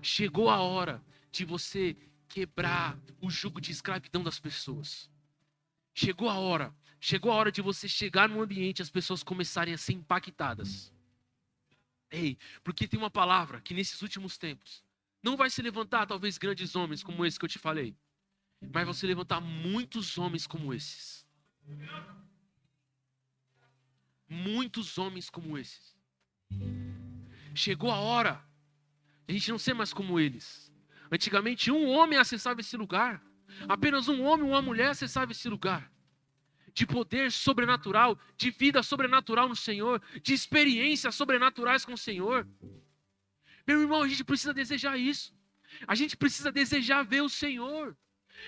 Chegou a hora de você quebrar o jugo de escravidão das pessoas. Chegou a hora de você chegar num ambiente e as pessoas começarem a ser impactadas. Ei, porque tem uma palavra que nesses últimos tempos não vai se levantar talvez grandes homens como esse que eu te falei, mas vão se levantar muitos homens como esses. Muitos homens como esses. Chegou a hora de a gente não ser mais como eles. Antigamente um homem acessava esse lugar. Apenas um homem ou uma mulher acessava esse lugar. De poder sobrenatural, de vida sobrenatural no Senhor, de experiências sobrenaturais com o Senhor. Meu irmão, a gente precisa desejar isso. A gente precisa desejar ver o Senhor.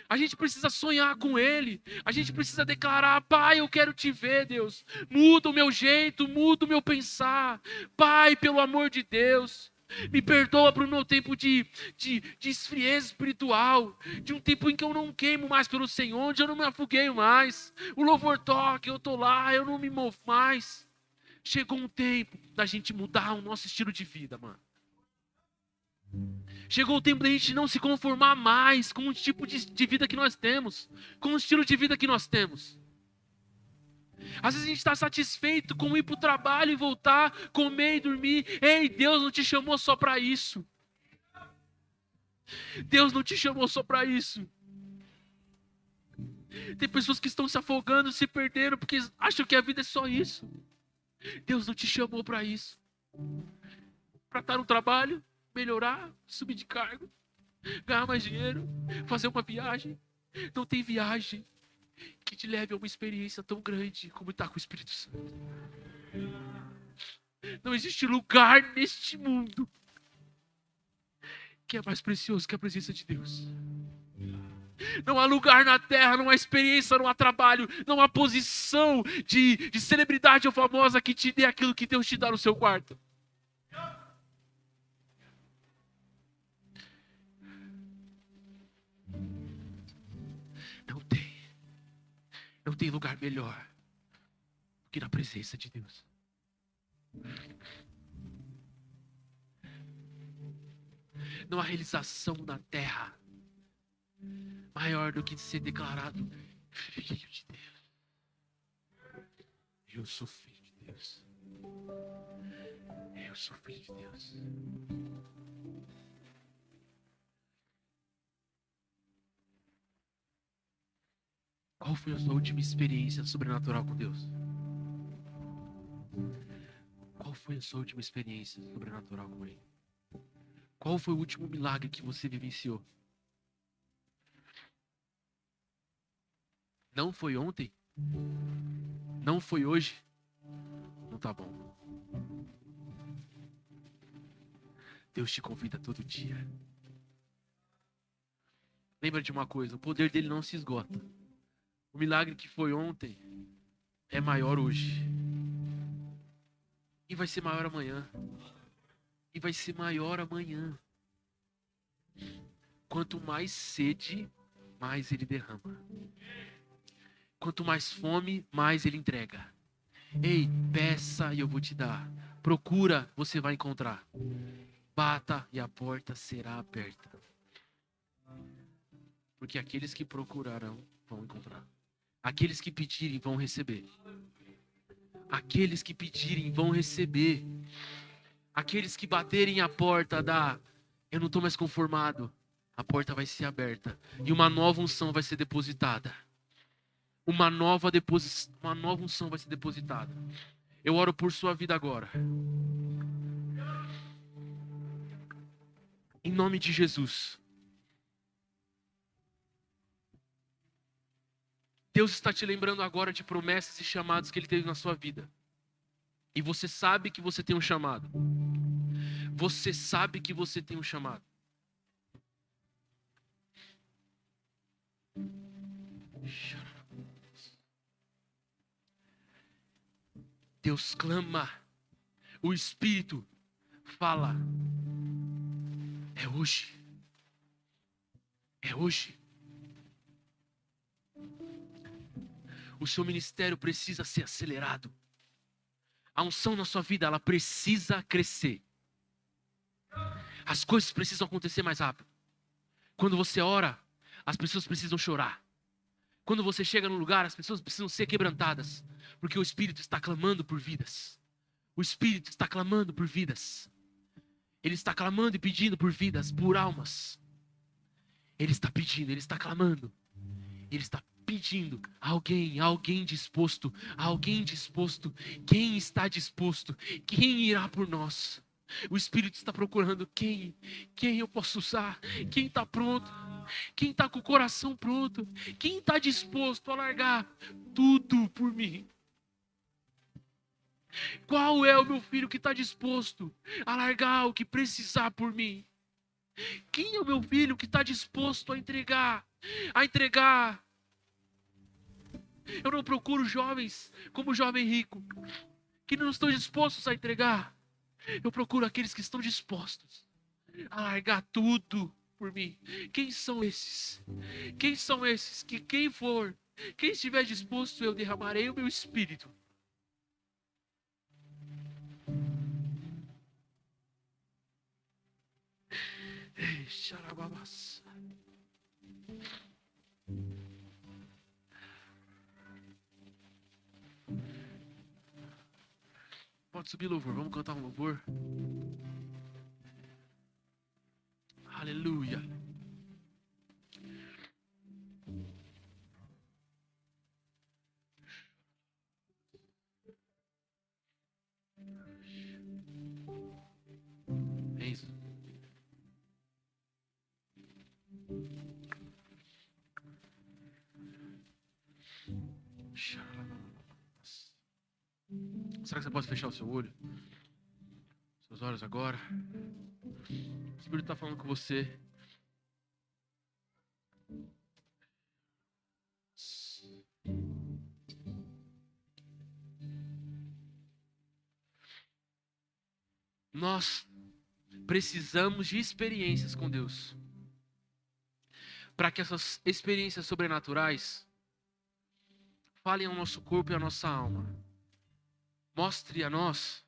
A gente precisa sonhar com Ele. A gente precisa declarar: Pai, eu quero te ver, Deus. Muda o meu jeito, muda o meu pensar. Pai, pelo amor de Deus. Me perdoa para o meu tempo de esfrieza espiritual, de um tempo em que eu não queimo mais pelo Senhor, onde eu não me afogueio mais. O louvor toca, eu estou lá, eu não me movo mais. Chegou um tempo da gente mudar o nosso estilo de vida, mano. Chegou o tempo da gente não se conformar mais com o tipo de vida que nós temos, com o estilo de vida que nós temos. Às vezes a gente está satisfeito com ir para o trabalho e voltar, comer e dormir. Ei, Deus não te chamou só para isso. Deus não te chamou só para isso. Tem pessoas que estão se afogando, se perderam, porque acham que a vida é só isso. Deus não te chamou para isso. Para estar no trabalho, melhorar, subir de cargo, ganhar mais dinheiro, fazer uma viagem. Não tem viagem que te leve a uma experiência tão grande como estar com o Espírito Santo. Não existe lugar neste mundo que é mais precioso que a presença de Deus. Não há lugar na terra, não há experiência, não há trabalho, não há posição de celebridade ou famosa que te dê aquilo que Deus te dá no seu quarto. Não tem lugar melhor do que na presença de Deus. Não há realização na terra maior do que ser declarado filho de Deus. Eu sou filho de Deus. Eu sou filho de Deus. Qual foi a sua última experiência sobrenatural com Deus? Qual foi a sua última experiência sobrenatural com Ele? Qual foi o último milagre que você vivenciou? Não foi ontem? Não foi hoje? Não tá bom. Deus te convida todo dia. Lembra de uma coisa, o poder dele não se esgota. O milagre que foi ontem é maior hoje. E vai ser maior amanhã. E vai ser maior amanhã. Quanto mais sede, mais ele derrama. Quanto mais fome, mais ele entrega. Ei, peça e eu vou te dar. Procura, você vai encontrar. Bata e a porta será aberta. Porque aqueles que procurarão vão encontrar. Aqueles que pedirem vão receber. Aqueles que pedirem vão receber. Aqueles que baterem a porta eu não estou mais conformado. A porta vai ser aberta. E uma nova unção vai ser depositada. Uma nova unção vai ser depositada. Eu oro por sua vida agora. Em nome de Jesus. Deus está te lembrando agora de promessas e chamados que Ele teve na sua vida. E você sabe que você tem um chamado. Você sabe que você tem um chamado. Deus clama. O Espírito fala. É hoje. É hoje. O seu ministério precisa ser acelerado. A unção na sua vida, ela precisa crescer. As coisas precisam acontecer mais rápido. Quando você ora, as pessoas precisam chorar. Quando você chega num lugar, as pessoas precisam ser quebrantadas. Porque o Espírito está clamando por vidas. O Espírito está clamando por vidas. Ele está clamando e pedindo por vidas, por almas. Ele está pedindo, ele está clamando. Ele está pedindo alguém disposto, quem está disposto, quem irá por nós. O Espírito está procurando quem eu posso usar, quem está pronto, quem está com o coração pronto, quem está disposto a largar tudo por mim. Qual é o meu filho que está disposto a largar o que precisar por mim? Quem é o meu filho que está disposto a entregar? Eu não procuro jovens como o jovem rico, que não estão dispostos a entregar. Eu procuro aqueles que estão dispostos a largar tudo por mim. Quem são esses? Quem são esses? Que quem for, quem estiver disposto, eu derramarei o meu espírito. Ei, xarababas. Pode subir louvor, vamos cantar um louvor. Aleluia. É isso. Será que você pode fechar o seu olho? Seus olhos agora. O Espírito está falando com você. Nós precisamos de experiências com Deus, para que essas experiências sobrenaturais falem ao nosso corpo e à nossa alma. Mostre a nós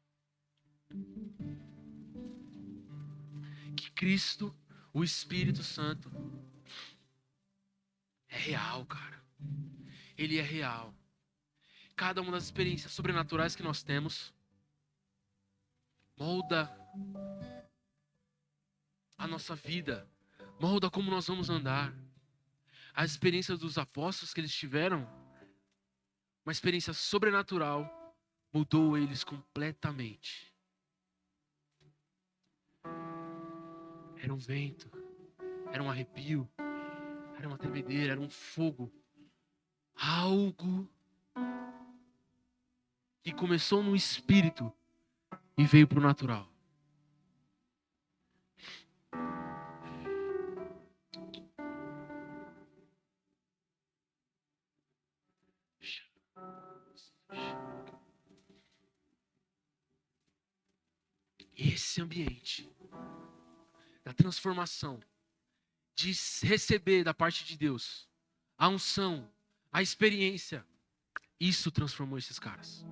que Cristo, o Espírito Santo, é real, cara. Ele é real. Cada uma das experiências sobrenaturais que nós temos molda a nossa vida, molda como nós vamos andar. As experiências dos apóstolos que eles tiveram, uma experiência sobrenatural, mudou eles completamente. Era um vento, era um arrepio, era uma tremedeira, era um fogo. Algo que começou no espírito e veio para o natural. Esse ambiente da transformação, de receber da parte de Deus a unção, a experiência, isso transformou esses caras.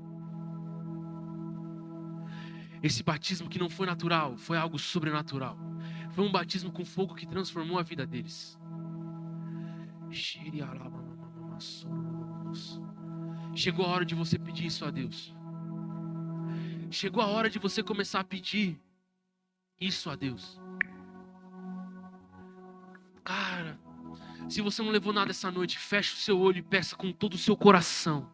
Esse batismo que não foi natural, foi algo sobrenatural. Foi um batismo com fogo que transformou a vida deles. Chegou a hora de você pedir isso a Deus. Chegou a hora de você começar a pedir isso a Deus. Cara, se você não levou nada essa noite, feche o seu olho e peça com todo o seu coração.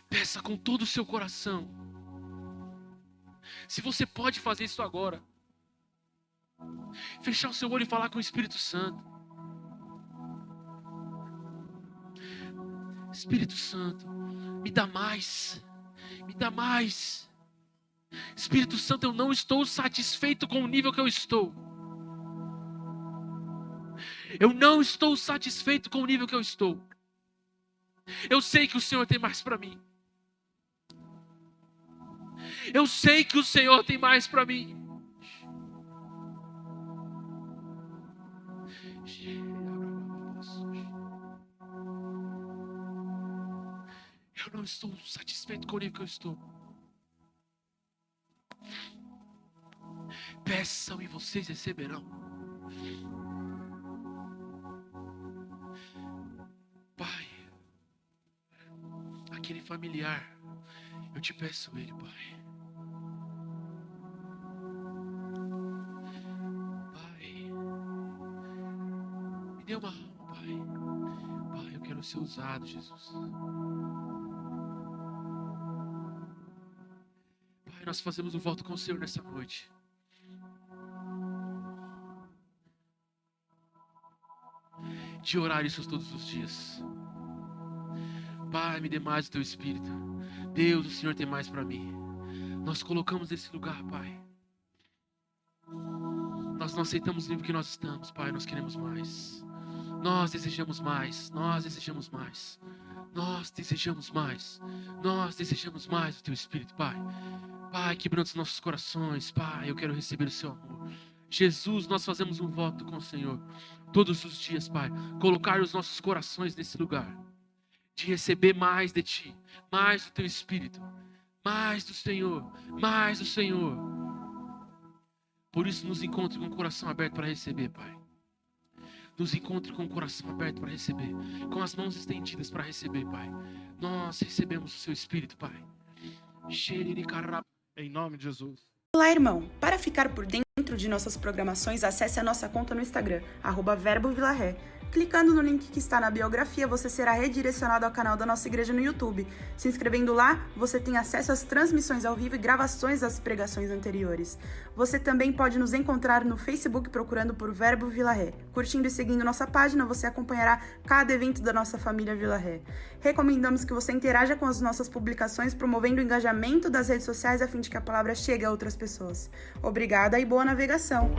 Peça com todo o seu coração. Se você pode fazer isso agora, fechar o seu olho e falar com o Espírito Santo. Espírito Santo, me dá mais, me dá mais. Espírito Santo, eu não estou satisfeito com o nível que eu estou. Eu não estou satisfeito com o nível que eu estou. Eu sei que o Senhor tem mais para mim. Eu sei que o Senhor tem mais para mim. Eu não estou satisfeito com o nível que eu estou. Peçam e vocês receberão. Pai, aquele familiar, eu te peço ele, Pai. Pai, me dê uma alma, Pai. Pai, eu quero ser usado, Jesus. Pai, nós fazemos um voto com o Senhor nessa noite. De orar isso todos os dias. Pai, me dê mais do teu Espírito. Deus, o Senhor tem mais para mim. Nós colocamos nesse lugar, Pai. Nós não aceitamos o nível que nós estamos, Pai. Nós queremos mais. Nós desejamos mais. Nós desejamos mais. Nós desejamos mais. Nós desejamos mais o Teu Espírito, Pai. Pai, quebrando os nossos corações. Pai, eu quero receber o Seu amor. Jesus, nós fazemos um voto com o Senhor todos os dias, Pai. Colocar os nossos corações nesse lugar de receber mais de Ti, mais do Teu Espírito, mais do Senhor, mais do Senhor. Por isso, nos encontre com o coração aberto para receber, Pai. Nos encontre com o coração aberto para receber, com as mãos estendidas para receber, Pai. Nós recebemos o Seu Espírito, Pai. Em nome de Jesus. Olá, irmão. Para ficar por dentro de nossas programações, acesse a nossa conta no Instagram, @verbovilaré. Clicando no link que está na biografia, você será redirecionado ao canal da nossa igreja no YouTube. Se inscrevendo lá, você tem acesso às transmissões ao vivo e gravações das pregações anteriores. Você também pode nos encontrar no Facebook procurando por Verbo Vila Ré. Curtindo e seguindo nossa página, você acompanhará cada evento da nossa família Vila Ré. Recomendamos que você interaja com as nossas publicações, promovendo o engajamento das redes sociais a fim de que a palavra chegue a outras pessoas. Obrigada e boa navegação!